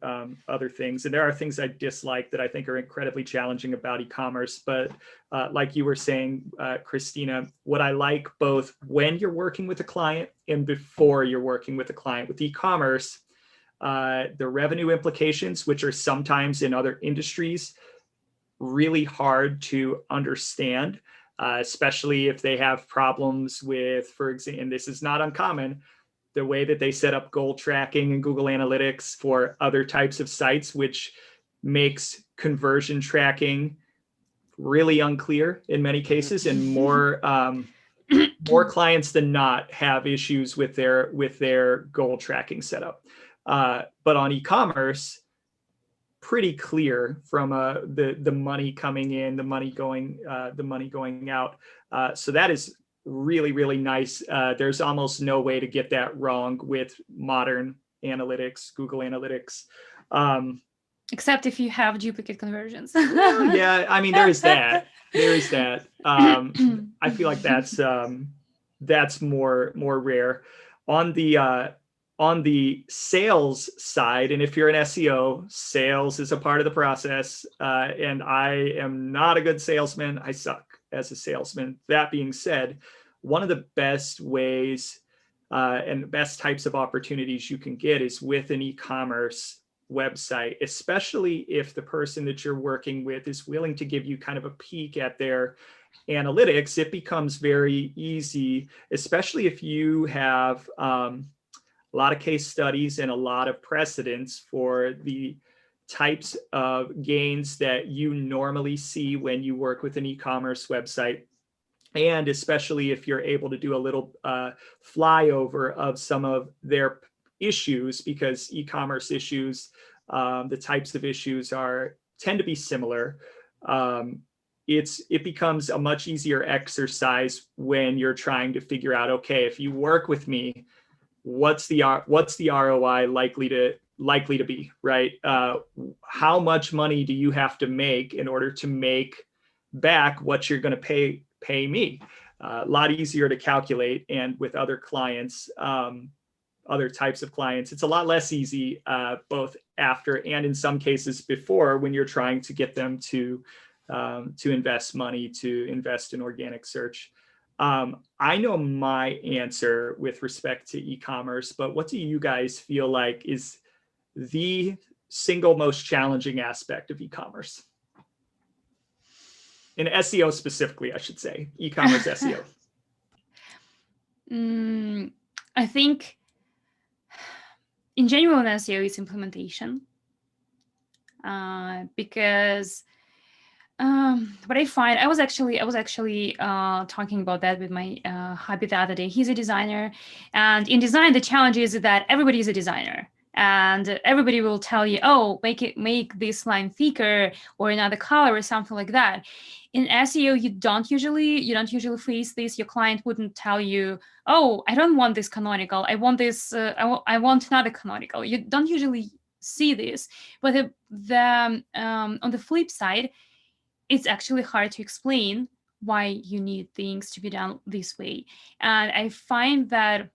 other things. And there are things I dislike that I think are incredibly challenging about e-commerce. But like you were saying, Kristina, what I like both when you're working with a client and before you're working with a client with e-commerce, the revenue implications, which are sometimes in other industries really hard to understand. Especially if they have problems with, for example, and this is not uncommon, the way that they set up goal tracking and Google Analytics for other types of sites, which makes conversion tracking really unclear in many cases, and more clients than not have issues with their goal tracking setup. But on e-commerce, pretty clear from the money coming in, the money going out. So that is really, really nice. There's almost no way to get that wrong with modern analytics, Google Analytics. Except if you have duplicate conversions. Yeah, I mean, there is that. I feel like that's more rare. On the sales side, and if you're an SEO, sales is a part of the process, and I am not a good salesman. I suck as a salesman. That being said, one of the best ways and the best types of opportunities you can get is with an e-commerce website, especially if the person that you're working with is willing to give you kind of a peek at their analytics. It becomes very easy, especially if you have a lot of case studies and a lot of precedents for the types of gains that you normally see when you work with an e-commerce website. And especially if you're able to do a little flyover of some of their issues, because e-commerce issues, the types of issues tend to be similar. It becomes a much easier exercise when you're trying to figure out, okay, if you work with me, what's the ROI likely to be, right? How much money do you have to make in order to make back what you're going to pay me? A lot easier to calculate. And with other clients, other types of clients, it's a lot less easy, both after and in some cases before, when you're trying to get them to invest money, to invest in organic search. I know my answer with respect to e-commerce, but what do you guys feel like is the single most challenging aspect of e-commerce? In SEO specifically, I should say, e-commerce SEO. I think in general in SEO it's implementation, because what I find, I was actually talking about that with my hubby the other day. He's a designer, and in design the challenge is that everybody is a designer, and everybody will tell you, oh, make this line thicker or another color or something like that. In SEO, you don't usually face this. Your client wouldn't tell you, oh, I don't want this canonical, I want this, I want another canonical. You don't usually see this. But on the flip side, it's actually hard to explain why you need things to be done this way. And I find that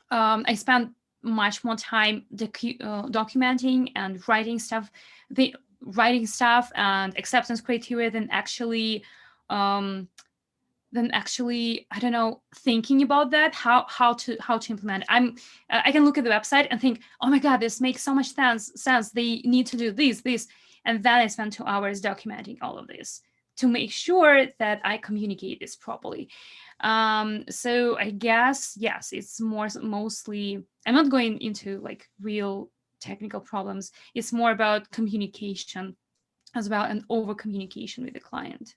I spend much more time documenting and writing stuff and acceptance criteria than actually I don't know, thinking about that, how to implement. I can look at the website and think, oh my god, this makes so much sense, they need to do this, and then I spend 2 hours documenting all of this to make sure that I communicate this properly. So I guess, yes, it's mostly, I'm not going into like real technical problems. It's more about communication as well, and over communication with the client.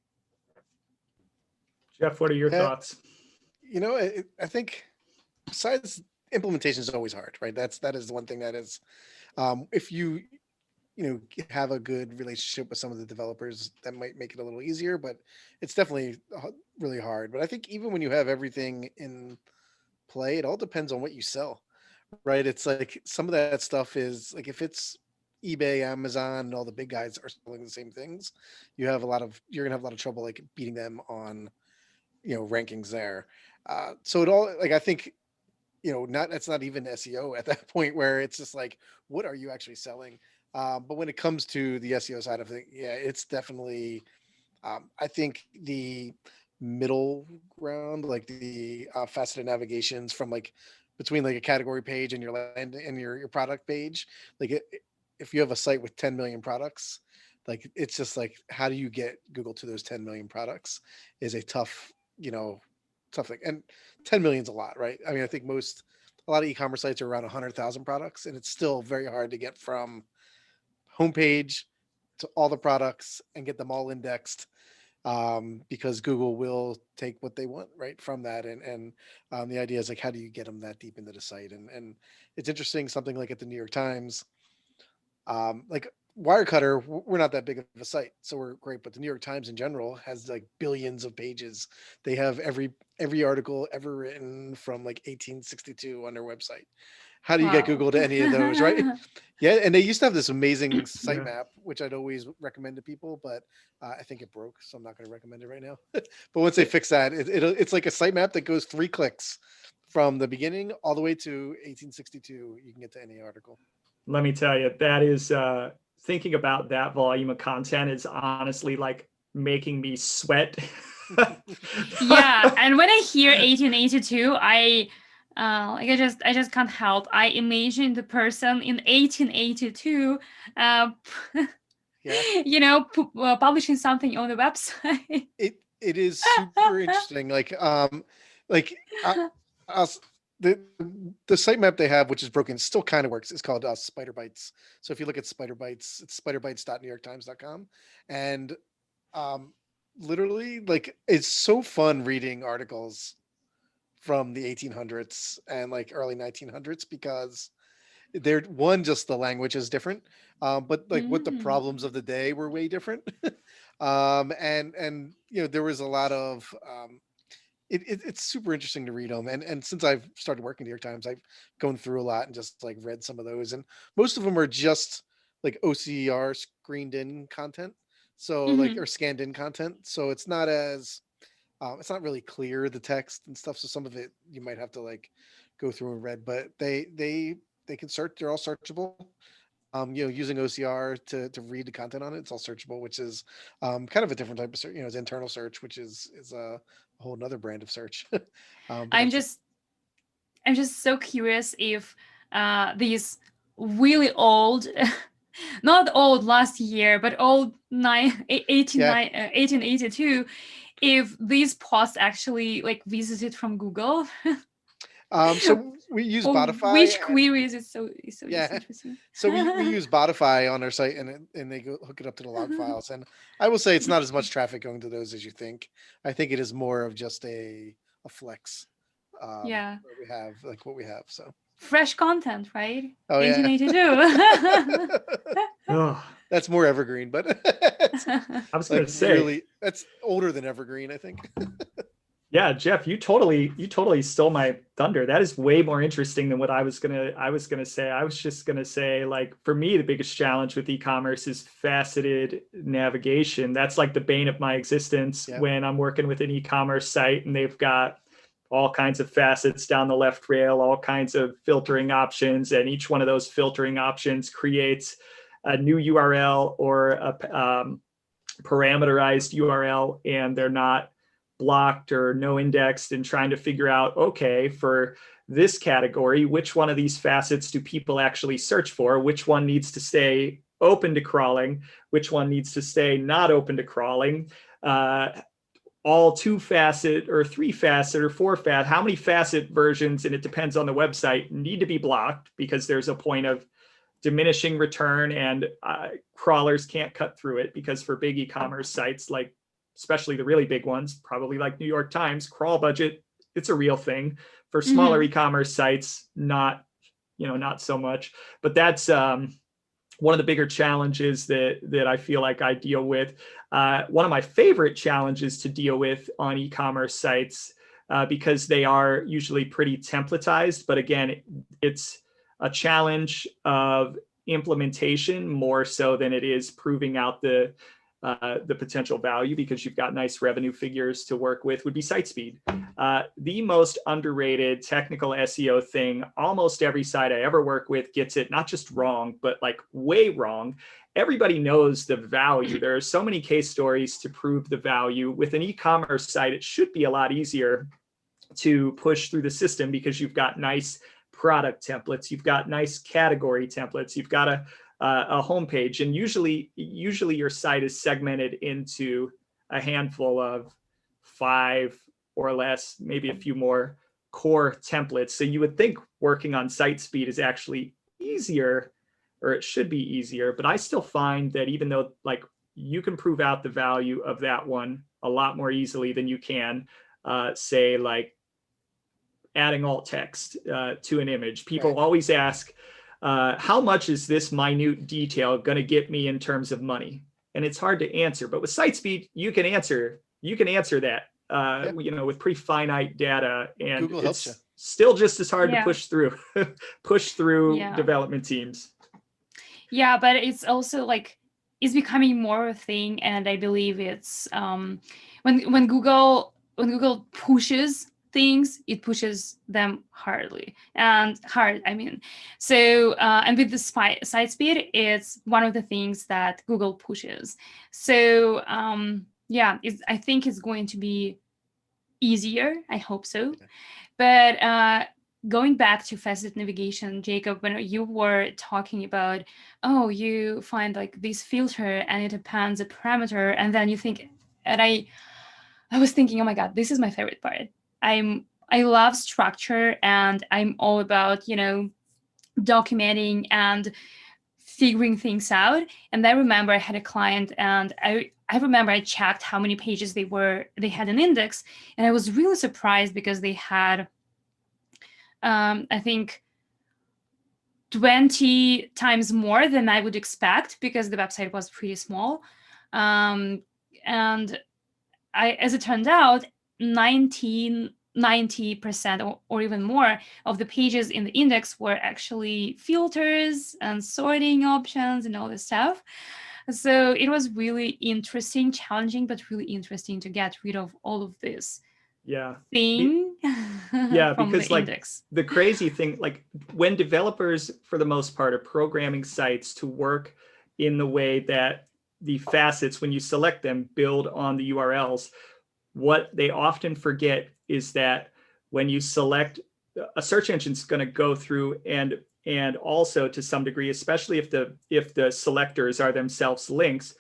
Jeff, what are your thoughts? I think besides implementation is always hard, right? That is the one thing that is, if you have a good relationship with some of the developers, that might make it a little easier, but it's definitely really hard. But I think even when you have everything in play, it all depends on what you sell, right? It's like some of that stuff is like, if it's eBay, Amazon, and all the big guys are selling the same things, you're gonna have a lot of trouble like beating them on rankings there. So it all, like, I think it's not even SEO at that point, where it's just like, what are you actually selling? But when it comes to the SEO side of it, yeah, it's definitely, I think the middle ground, like the faceted navigations from like between like a category page and your land and your product page, like if you have a site with 10 million products, like it's just like, how do you get Google to those 10 million products is a tough thing. And 10 million is a lot, right? I mean, I think a lot of e-commerce sites are around 100,000 products, and it's still very hard to get from homepage to all the products and get them all indexed, because Google will take what they want right from that. And the idea is like, how do you get them that deep into the site? And it's interesting, something like at the New York Times, like Wirecutter, we're not that big of a site, so we're great. But the New York Times in general has like billions of pages. They have every article ever written from like 1862 on their website. How do you get Wow. Google to any of those, right? Yeah, and they used to have this amazing Yeah. sitemap, which I'd always recommend to people, but I think it broke, so I'm not going to recommend it right now. But once they fix that, it's like a sitemap that goes 3 clicks from the beginning all the way to 1862. You can get to any article. Let me tell you, that is, thinking about that volume of content is honestly like making me sweat. Yeah, and when I hear 1882, I just can't help. I imagine the person in 1882, Yeah. publishing something on the website. It is super interesting. Like us, the sitemap they have, which is broken, still kind of works. It's called Spider Bytes. So if you look at Spider Bytes, it's spiderbytes.newyorktimes.com, and literally, like, it's so fun reading articles from the 1800s and like early 1900s, because they're, one, just the language is different, but like what the problems of the day were way different. And there was a lot of it's super interesting to read them. And since I've started working at New York Times, I've gone through a lot and just like read some of those, and most of them are just like OCR screened in content, so like, or scanned in content, so it's not really clear, the text and stuff. So some of it you might have to like go through and read, but they can search. They're all searchable. Using OCR to read the content on it, it's all searchable, which is kind of a different type of search. It's internal search, which is a whole nother brand of search. I'm just so curious if these really old not old last year, but old 1882, if these posts actually like visited from Google. So we use Or Spotify. which queries is so Yeah. interesting. So we use Spotify on our site, and they go hook it up to the log files. And I will say it's not as much traffic going to those as you think. I think it is more of just a flex. Yeah. Where we have like what we have. So Fresh content, right? oh yeah. 1882. Oh, That's more evergreen, but it's I was like gonna say, really that's older than evergreen, I think. yeah, Jeff, you totally stole my thunder. That is way more interesting than what I was gonna say. I was just gonna say, like, for me, the biggest challenge with e-commerce is faceted navigation. That's like the bane of my existence Yeah. when I'm working with an e-commerce site and they've got all kinds of facets down the left rail, all kinds of filtering options, and each one of those filtering options creates a new URL or a parameterized URL, and they're not blocked or no indexed, and trying to figure out, okay, for this category, which one of these facets do people actually search for? Which one needs to stay open to crawling? Which one needs to stay not open to crawling? All 2-facet or 3-facet or 4-facet, how many facet versions, and it depends on the website, need to be blocked because there's a point of diminishing return, and crawlers can't cut through it, because for big e-commerce sites, like especially the really big ones, probably like New York Times, crawl budget, it's a real thing. For smaller e-commerce sites, not so much. But that's one of the bigger challenges that I feel like I deal with. One of my favorite challenges to deal with on e-commerce sites, because they are usually pretty templatized, but again, it's a challenge of implementation more so than it is proving out the potential value, because you've got nice revenue figures to work with, would be site speed. The most underrated technical SEO thing, almost every site I ever work with gets it not just wrong, but like way wrong. Everybody knows the value. There are so many case stories to prove the value. With an e-commerce site, it should be a lot easier to push through the system, because you've got nice product templates, you've got nice category templates, you've got a homepage, and usually your site is segmented into a handful of 5 or less, maybe a few more core templates. So you would think working on site speed is actually easier, or it should be easier, but I still find that even though like you can prove out the value of that one a lot more easily than you can say like adding alt text to an image. People always ask, how much is this minute detail going to get me in terms of money? And it's hard to answer, but with site speed, you can answer that, with pretty finite data, and Google helps you. Still just as hard to push through development teams. Yeah, but it's also like, it's becoming more of a thing. And I believe it's when Google pushes things, it pushes them hard. I mean, so and with the site speed, it's one of the things that Google pushes. So I think it's going to be easier. I hope so. But going back to faceted navigation, Jacob, when you were talking about, you find like this filter and it appends a parameter, and then you think, and I was thinking, oh my God, this is my favorite part. I love structure, and I'm all about, documenting and figuring things out. And I remember I had a client, and I remember I checked how many pages they had an index, and I was really surprised because they had, I think, 20 times more than I would expect, because the website was pretty small. And as it turned out, 90% or even more of the pages in the index were actually filters and sorting options and all this stuff. So it was really interesting, challenging, but really interesting to get rid of all of this thing from because the like index. The crazy thing, like when developers for the most part are programming sites to work in the way that the facets, when you select them, build on the URLs, what they often forget is that when you select, a search engine's going to go through and and also to some degree, especially if the selectors are themselves links,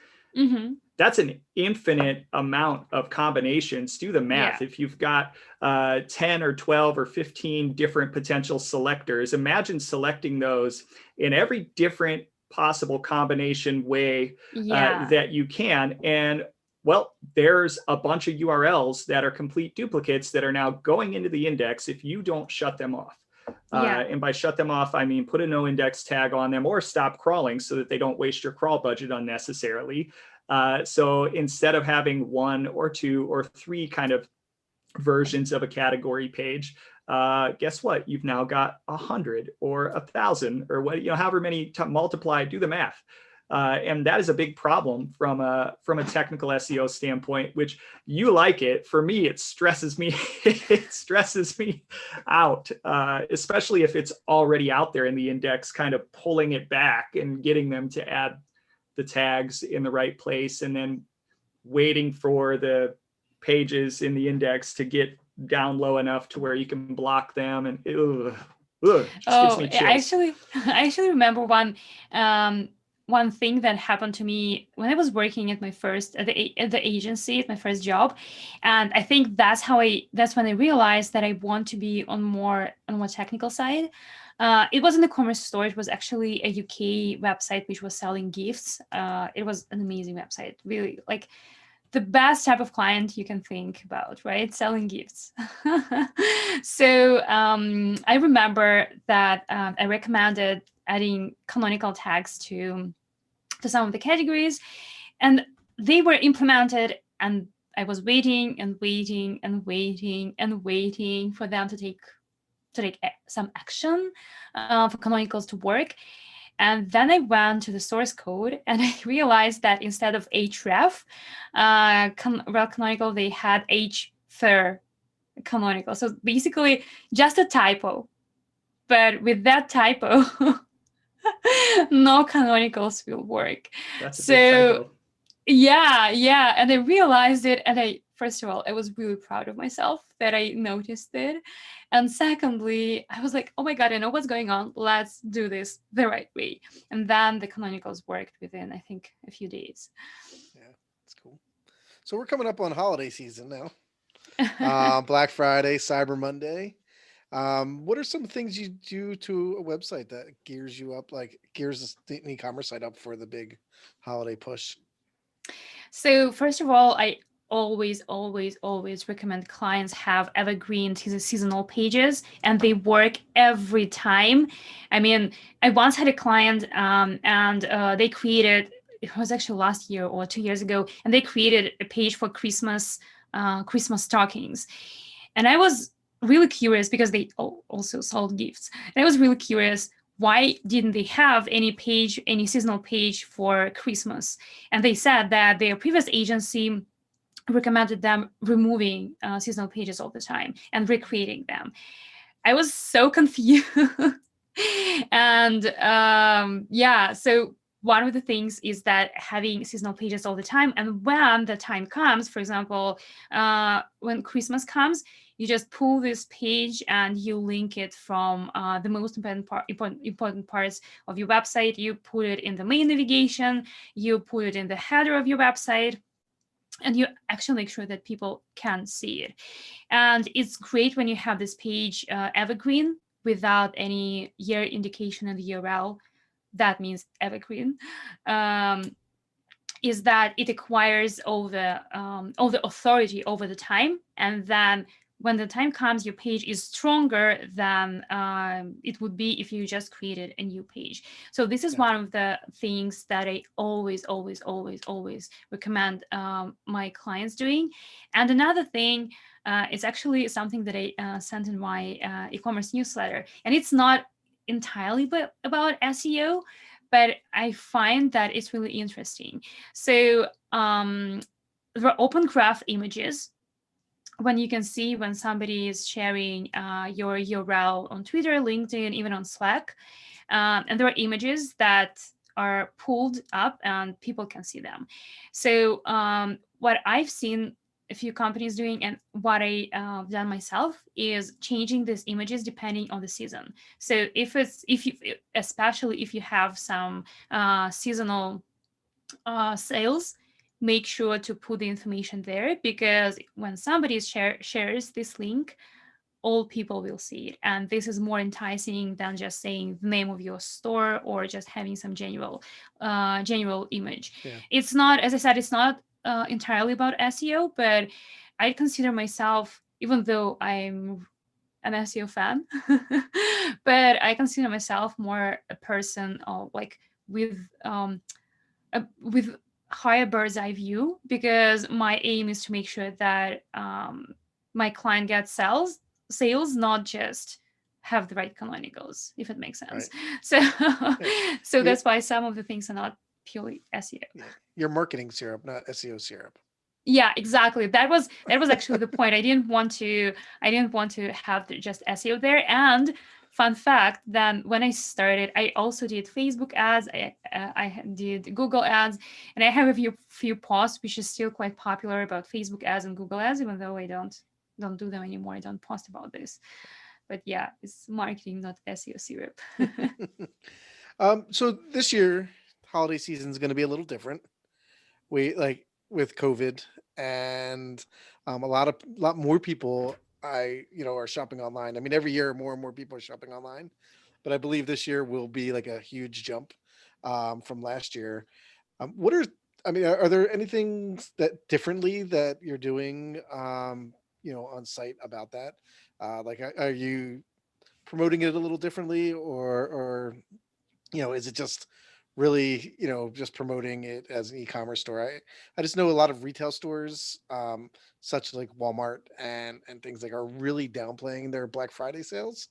that's an infinite amount of combinations. Do the math. Yeah. If you've got 10 or 12 or 15 different potential selectors, imagine selecting those in every different possible combination way that you can. And well, there's a bunch of URLs that are complete duplicates that are now going into the index if you don't shut them off. And by shut them off, I mean put a no index tag on them or stop crawling so that they don't waste your crawl budget unnecessarily. So instead of having 1 or 2 or 3 kind of versions of a category page, guess what? You've now got 100 or 1,000 or what, however many, multiply, do the math. And that is a big problem from a technical SEO standpoint, which you like it. For me, it stresses me. It stresses me out, especially if it's already out there in the index, kind of pulling it back and getting them to add the tags in the right place and then waiting for the pages in the index to get down low enough to where you can block them. And gives me chills. I actually remember one thing that happened to me when I was working at my first at the agency, at my first job, and I think that's when I realized that I want to be on more technical side. It wasn't a commerce store. It was actually a UK website which was selling gifts. It was an amazing website, really, like the best type of client you can think about, right? Selling gifts. So I remember that I recommended adding canonical tags to some of the categories, and they were implemented, and I was waiting and waiting and waiting and waiting for them to take some action for canonicals to work. And then I went to the source code and I realized that instead of href canonical, they had hthr canonical. So basically just a typo, but with that typo, no canonicals will work. That's a big typo. Yeah. And I realized it, and first of all, I was really proud of myself that I noticed it. And secondly, I was like, oh my God, I know what's going on. Let's do this the right way. And then the canonicals worked within, I think, a few days. Yeah, that's cool. So we're coming up on holiday season now. Black Friday, Cyber Monday. What are some things you do to a website that gears you up, like gears the e-commerce site up for the big holiday push? So first of all, I always recommend clients have evergreen seasonal pages, and they work every time. I mean, I once had a client and they created, it was actually last year or 2 years ago, and they created a page for Christmas stockings. And I was really curious because they also sold gifts. And I was really curious, why didn't they have any seasonal page for Christmas? And they said that their previous agency recommended them removing seasonal pages all the time and recreating them. I was so confused. And so one of the things is that having seasonal pages all the time, and when the time comes, for example, when Christmas comes, you just pull this page and you link it from the most important parts of your website. You put it in the main navigation, you put it in the header of your website, and you actually make sure that people can see it. And it's great when you have this page evergreen without any year indication in the URL. That means evergreen. Is that it acquires all the authority over the time, and then when the time comes, your page is stronger than it would be if you just created a new page. So this is one of the things that I always recommend my clients doing. And another thing, it's actually something that I sent in my e-commerce newsletter, and it's not entirely about SEO, but I find that it's really interesting. So there are open graph images, when you can see when somebody is sharing your URL on Twitter, LinkedIn, even on Slack. And there are images that are pulled up and people can see them. So what I've seen a few companies doing, and what I done myself is changing these images depending on the season. So especially if you have some seasonal sales, make sure to put the information there, because when somebody shares this link, all people will see it, and this is more enticing than just saying the name of your store or just having some general image. Yeah. It's not, as I said, it's not entirely about SEO, but I consider myself, even though I'm an SEO fan, but I consider myself more a person of like with higher bird's eye view, because my aim is to make sure that my client gets sales, not just have the right canonicals, if it makes sense. Right. So Yeah. so that's why some of the things are not purely SEO. Yeah. You're marketing syrup, not SEO syrup. Yeah, exactly. That was actually the point. I didn't want to have just SEO there. And fun fact, then when I started, I also did Facebook ads, I did Google ads, and I have a few posts which is still quite popular about Facebook ads and Google ads, even though I don't do them anymore. I don't post about this. But yeah, it's marketing, not SEO syrup. So this year, holiday season is going to be a little different. We like with COVID, and a lot more people are shopping online. I mean, every year more and more people are shopping online, but I believe this year will be like a huge jump from last year. What are I mean, are there anything that differently that you're doing on site about that? Like, are you promoting it a little differently, or is it just really, just promoting it as an e-commerce store? I just know a lot of retail stores, such like Walmart and things like, are really downplaying their Black Friday sales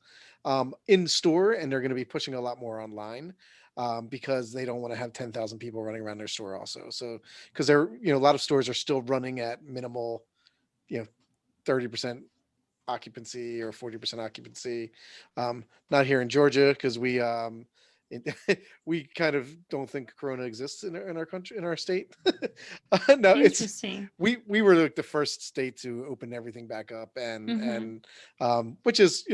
in store, and they're going to be pushing a lot more online because they don't want to have 10,000 people running around their store also. So because a lot of stores are still running at minimal, 30% occupancy or 40% occupancy. Not here in Georgia, because we kind of don't think Corona exists in our country, in our state. No, Interesting. we were like the first state to open everything back up, and which is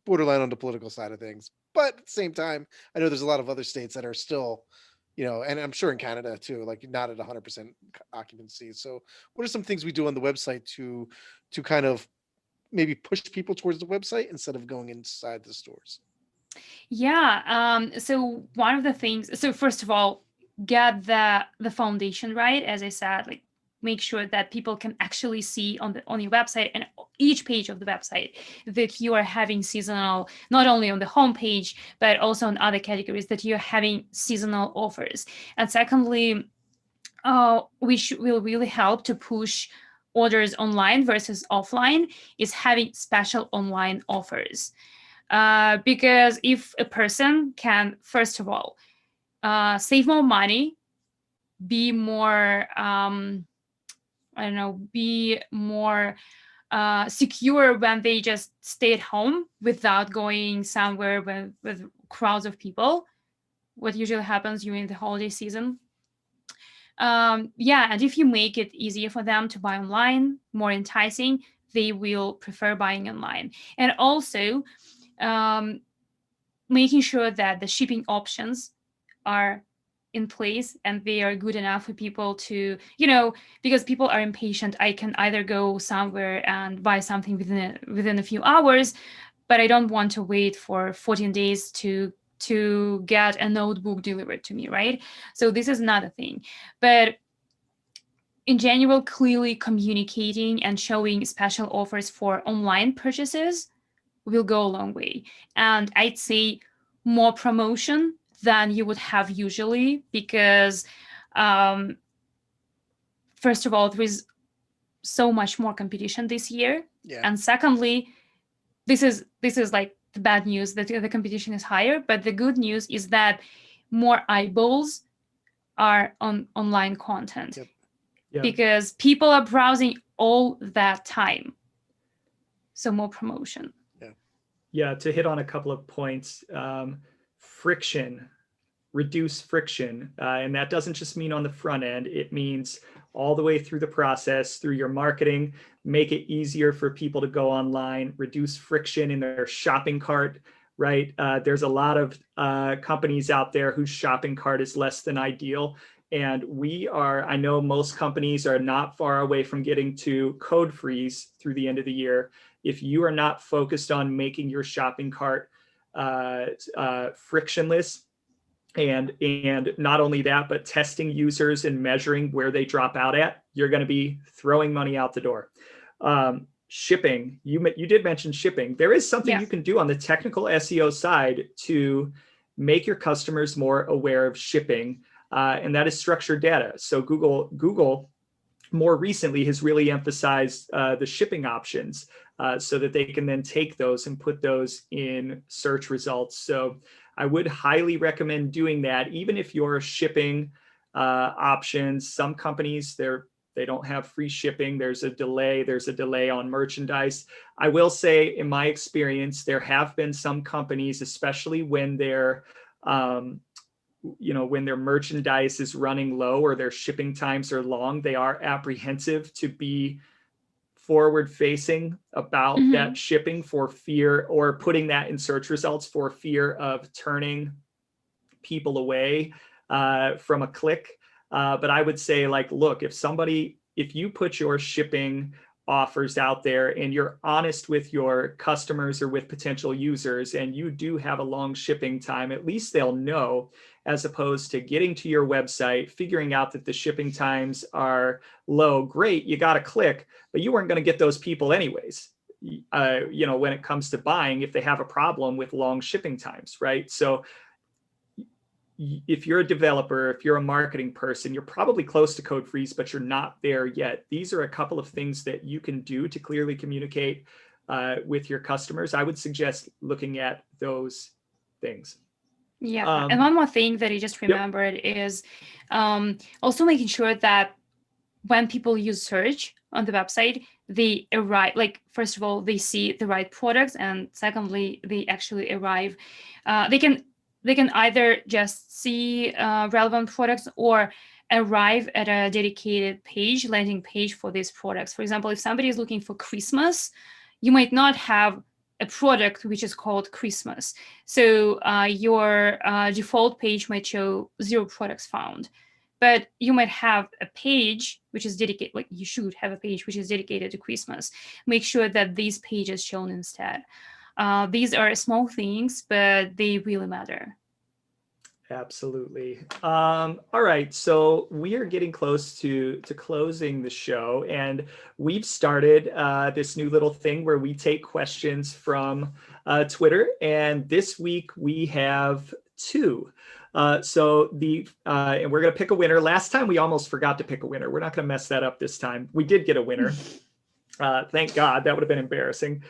borderline on the political side of things. But at the same time, I know there's a lot of other states that are still, and I'm sure in Canada too, like not at 100% occupancy. So what are some things we do on the website to kind of maybe push people towards the website instead of going inside the stores? Yeah. So one of the things. So first of all, get the foundation right. As I said, like make sure that people can actually see on your website and each page of the website that you are having seasonal, not only on the homepage but also on other categories, that you're having seasonal offers. And secondly, will really help to push orders online versus offline is having special online offers. Because if a person can, first of all, save more money, be more, be more secure when they just stay at home without going somewhere with crowds of people, what usually happens during the holiday season. And if you make it easier for them to buy online, more enticing, they will prefer buying online. And also, making sure that the shipping options are in place and they are good enough for people to, because people are impatient. I can either go somewhere and buy something within a few hours, but I don't want to wait for 14 days to get a notebook delivered to me, right? So this is not a thing. But in general, clearly communicating and showing special offers for online purchases will go a long way. And I'd say more promotion than you would have usually, because first of all, there is so much more competition this year. Yeah. And secondly, this is like the bad news, that the competition is higher, but the good news is that more eyeballs are on online content. Yep. Yeah. Because people are browsing all that time. So more promotion. Yeah, to hit on a couple of points, friction reduce friction. And that doesn't just mean on the front end, it means all the way through the process, through your marketing, make it easier for people to go online, reduce friction in their shopping cart, right? There's a lot of companies out there whose shopping cart is less than ideal. And I know most companies are not far away from getting to code freeze through the end of the year. If you are not focused on making your shopping cart frictionless, and not only that, but testing users and measuring where they drop out at, you're going to be throwing money out the door. Shipping, you did mention shipping. There is something you can do on the technical SEO side to make your customers more aware of shipping, and that is structured data. So Google more recently has really emphasized the shipping options so that they can then take those and put those in search results. So I would highly recommend doing that, even if you're shipping options. Some companies, they don't have free shipping. There's a delay on merchandise. I will say, in my experience, there have been some companies, especially when their when their merchandise is running low or their shipping times are long, they are apprehensive to be forward facing about that shipping for fear, or putting that in search results for fear of turning people away from a click. But I would say, like, look, if you put your shipping offers out there and you're honest with your customers or with potential users, and you do have a long shipping time, at least they'll know, as opposed to getting to your website, figuring out that the shipping times are low. Great, you got to click, but you weren't going to get those people anyways. When it comes to buying, if they have a problem with long shipping times, right? So if you're a developer, if you're a marketing person, you're probably close to code freeze, but you're not there yet. These are a couple of things that you can do to clearly communicate with your customers. I would suggest looking at those things. Yeah, and one more thing that I just remembered is also making sure that when people use search on the website, they arrive, like, first of all, they see the right products, and secondly, they actually arrive. They can either just see relevant products or arrive at a dedicated page, landing page for these products. For example, if somebody is looking for Christmas, you might not have a product which is called Christmas. So your default page might show 0 products found. But you might have a page which is dedicated, like you should have a page which is dedicated to Christmas. Make sure that these pages shown instead. These are small things, but they really matter. Absolutely. All right, so we are getting close to closing the show, and we've started this new little thing where we take questions from Twitter, and this week we have 2. And we're going to pick a winner. Last time we almost forgot to pick a winner. We're not going to mess that up this time. We did get a winner. Thank God. That would have been embarrassing.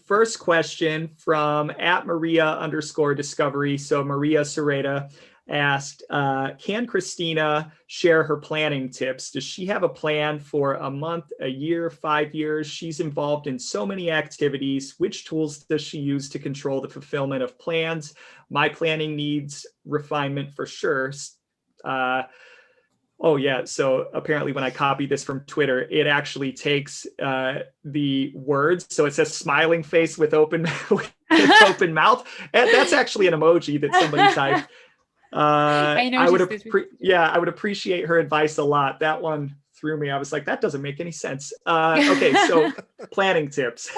First question from @Maria_discovery. So Maria Sereta asked, can Kristina share her planning tips? Does she have a plan for a month, a year, 5 years? She's involved in so many activities. Which tools does she use to control the fulfillment of plans? My planning needs refinement for sure. Oh yeah, so apparently when I copy this from Twitter, it actually takes the words. So it says smiling face with open open mouth. And that's actually an emoji that somebody typed. I would appreciate her advice a lot. That one threw me. I was like, that doesn't make any sense. Okay, so planning tips.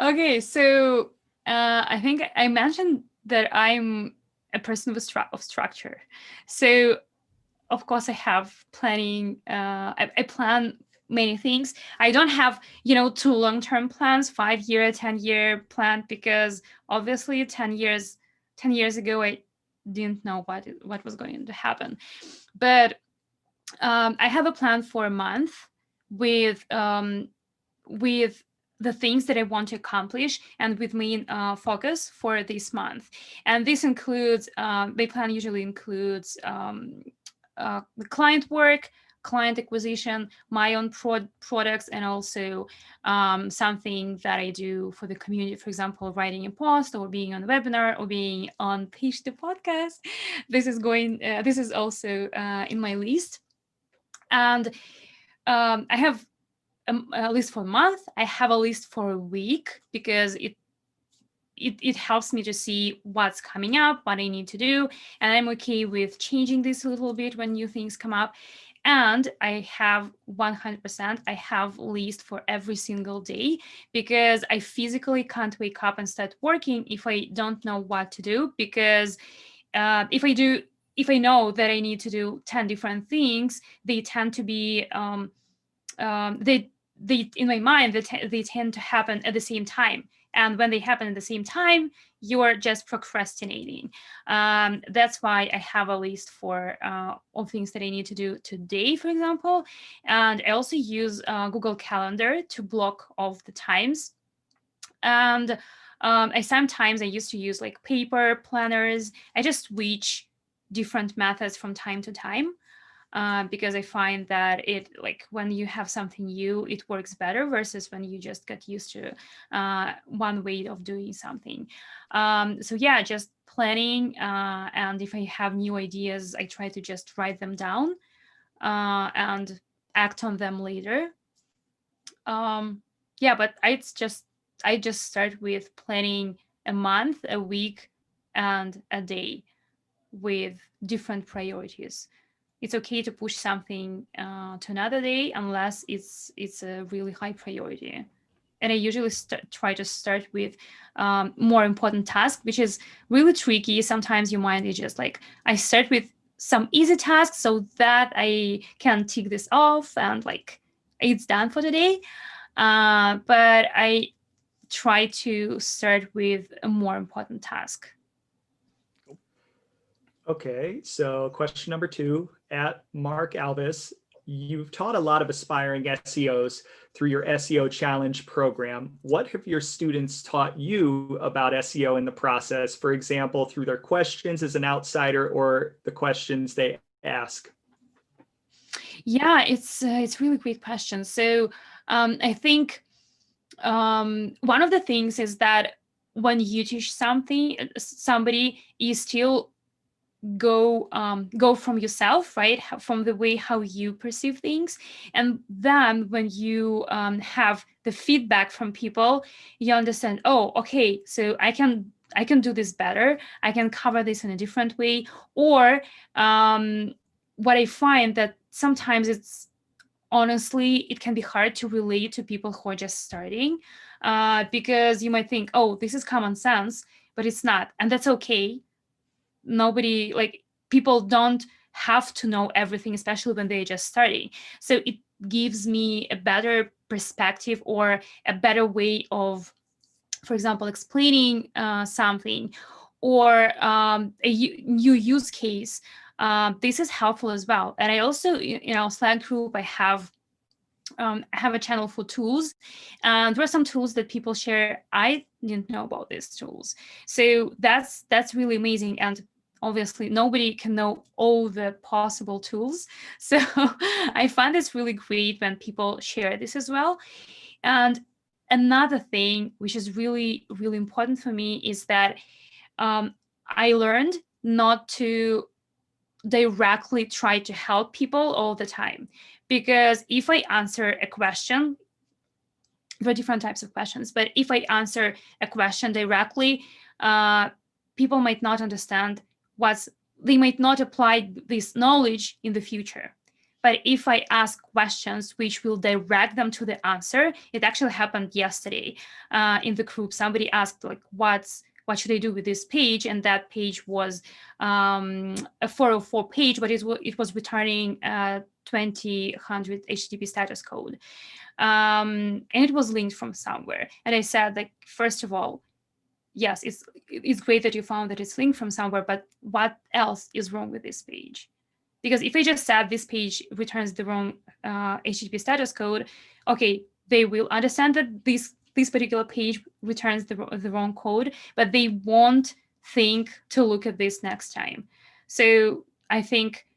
Okay, so I think I mentioned that I'm a person of structure. So of course I have planning. I plan many things. I don't have, 2 long-term plans, 5-year, 10-year plan, because obviously 10 years ago, I didn't know what was going to happen. But I have a plan for a month with the things that I want to accomplish and with main focus for this month. And this includes, my plan usually includes the client work, client acquisition, my own products, and also something that I do for the community. For example, writing a post, or being on a webinar, or being on Pitch the Podcast. This is also in my list. And I have a list for a month. I have a list for a week, because it helps me to see what's coming up, what I need to do. And I'm okay with changing this a little bit when new things come up. And I have 100%, I have list for every single day, because I physically can't wake up and start working if I don't know what to do. Because if I know that I need to do 10 different things, they tend to be, they in my mind, they tend to happen at the same time. And when they happen at the same time, you're just procrastinating. That's why I have a list for all things that I need to do today, for example. And I also use Google Calendar to block off the times. And I used to use like paper planners. I just switch different methods from time to time. Because I find that when you have something new, it works better versus when you just get used to one way of doing something. So yeah, just planning. And if I have new ideas, I try to just write them down and act on them later. Yeah, but I just start with planning a month, a week, and a day with different priorities. It's okay to push something to another day unless it's a really high priority. And I usually try to start with more important task, which is really tricky. Sometimes your mind is just like, I start with some easy tasks so that I can tick this off and like it's done for the day. But I try to start with a more important task. Okay, so question number 2, at Mark Alvis, you've taught a lot of aspiring SEOs through your SEO Challenge program. What have your students taught you about SEO in the process, for example, through their questions as an outsider or the questions they ask? Yeah, it's really great question. So I think one of the things is that when you teach somebody, you still go from yourself, right? From the way how you perceive things. And then when you have the feedback from people, you understand, oh, okay, so I can do this better. I can cover this in a different way. Or what I find that sometimes honestly, it can be hard to relate to people who are just starting, because you might think, oh, this is common sense, but it's not. And that's okay. People don't have to know everything, especially when they're just starting. So it gives me a better perspective or a better way of, for example, explaining something, or a new use case. This is helpful as well. And I also, in our Slack group, I have a channel for tools, and there are some tools that people share. I didn't know about these tools, so that's really amazing. And obviously, nobody can know all the possible tools, so I find it's really great when people share this as well. And another thing, which is really, really important for me, is that I learned not to directly try to help people all the time. Because if I answer a question, there are different types of questions, but if I answer a question directly, people might not understand they might not apply this knowledge in the future. But if I ask questions which will direct them to the answer, it actually happened yesterday in the group. Somebody asked, like, what should I do with this page? And that page was a 404 page, but it was returning 2000 HTTP status code. And it was linked from somewhere. And I said, like, first of all, yes, it's great that you found that it's linked from somewhere, but what else is wrong with this page? Because if I just said this page returns the wrong HTTP status code, okay, they will understand that this particular page returns the wrong code, but they won't think to look at this next time. So I think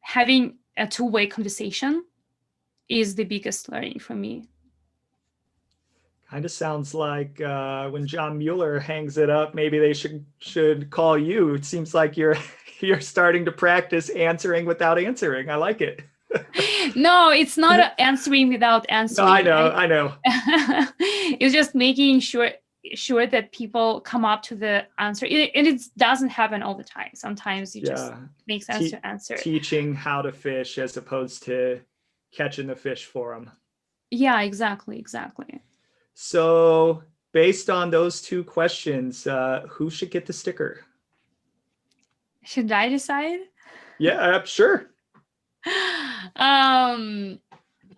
having a two-way conversation is the biggest learning for me. Kind of sounds like when John Mueller hangs it up, maybe they should call you. It seems like you're starting to practice answering without answering. I like it. No, it's not answering without answering. No, I know. It's just making sure that people come up to the answer. And it doesn't happen all the time. Sometimes it just makes sense to answer. Teaching how to fish as opposed to catching the fish for them. Yeah, exactly. So based on those two questions, who should get the sticker? Should I decide? Yeah, sure.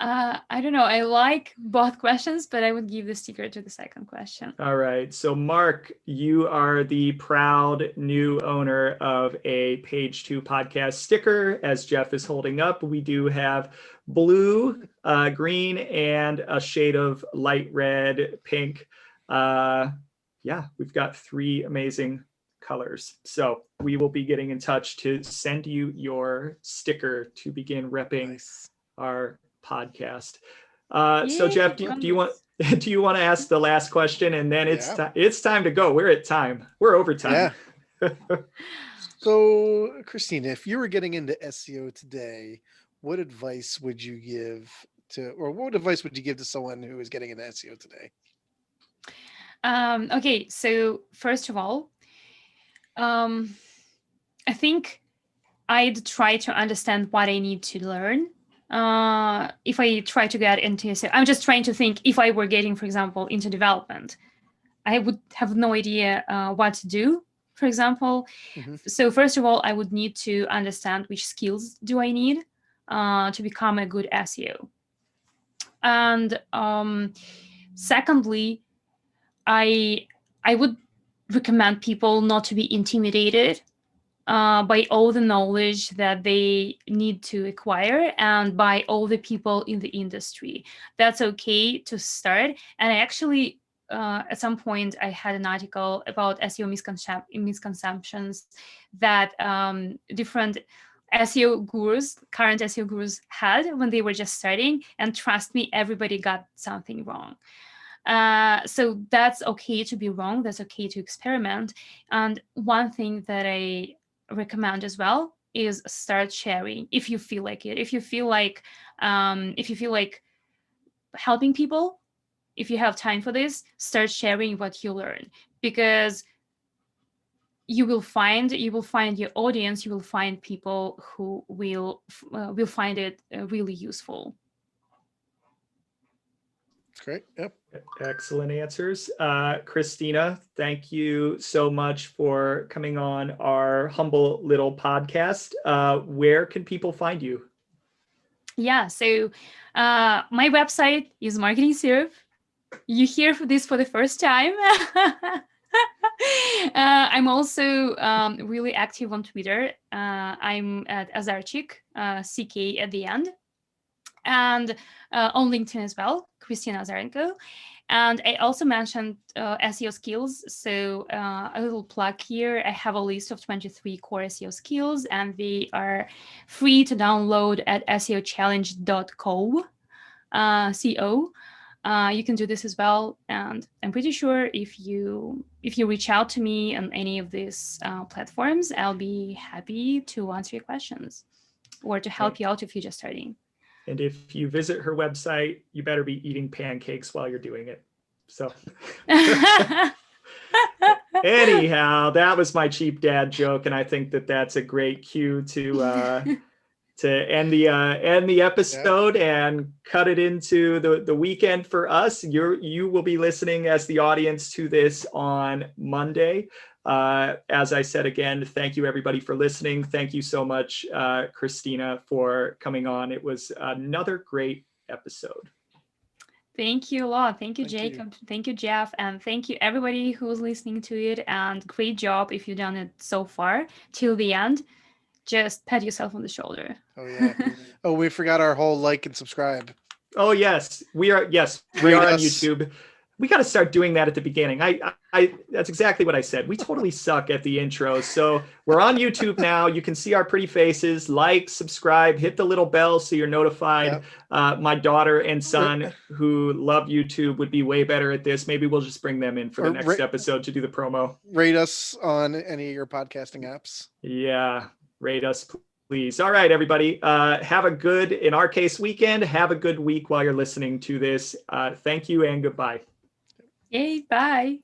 I don't know. I like both questions, but I would give the sticker to the second question. All right. So Mark, you are the proud new owner of a Page 2 podcast sticker, as Jeff is holding up. We do have blue, green, and a shade of light red, pink. We've got 3 amazing colors. So we will be getting in touch to send you your sticker to begin repping our podcast. So Jeff, do you want to ask the last question, and then it's time to go. We're at time. We're over time. Yeah. So Kristina, if you were getting into SEO today, what advice would you give to someone who is getting into SEO today? Okay, so first of all, I think I'd try to understand what I need to learn. If I try to get into SEO, I'm just trying to think, if I were getting, for example, into development, I would have no idea what to do, for example. Mm-hmm. So first of all, I would need to understand which skills do I need to become a good SEO. And secondly, I would recommend people not to be intimidated by all the knowledge that they need to acquire and by all the people in the industry. That's okay to start. And I actually, at some point, I had an article about SEO misconceptions that different SEO gurus, current SEO gurus, had when they were just starting. And trust me, everybody got something wrong. So that's okay to be wrong. That's okay to experiment. And one thing that I recommend as well is start sharing if you feel like it. If you feel like helping people, if you have time for this, start sharing what you learn, because you will find your audience. You will find people who will find it really useful. Great. Yep. Excellent answers. Kristina, thank you so much for coming on our humble little podcast. Where can people find you? Yeah, so my website is Marketing Syrup. You hear this for the first time. I'm also really active on Twitter. I'm at Azarchik, CK at the end. And on LinkedIn as well, Kristina Azarenko. And I also mentioned SEO skills. So a little plug here. I have a list of 23 core SEO skills, and they are free to download at seochallenge.co. You can do this as well. And I'm pretty sure if you reach out to me on any of these platforms, I'll be happy to answer your questions or to help you out if you're just starting. And if you visit her website, you better be eating pancakes while you're doing it. So anyhow, that was my cheap dad joke. And I think that that's a great cue to end the episode and cut it into the weekend for us. You will be listening as the audience to this on Monday. As I said again, thank you everybody for listening. Thank you so much, Kristina, for coming on. It was another great episode. Thank you a lot. Thank you, Jacob. Thank you, Jeff. And thank you everybody who's listening to it. And great job if you've done it so far till the end. Just pat yourself on the shoulder. Oh yeah. We forgot our whole like and subscribe. Oh yes, we are. Yes, we are on YouTube. We got to start doing that at the beginning. That's exactly what I said. We totally suck at the intros. So we're on YouTube now. You can see our pretty faces. Like, subscribe, hit the little bell so you're notified. Yep. My daughter and son who love YouTube would be way better at this. Maybe we'll just bring them in for the next episode to do the promo. Rate us on any of your podcasting apps. Yeah, rate us, please. All right, everybody. Have a good, in our case, weekend. Have a good week while you're listening to this. Thank you and goodbye. Yay, bye.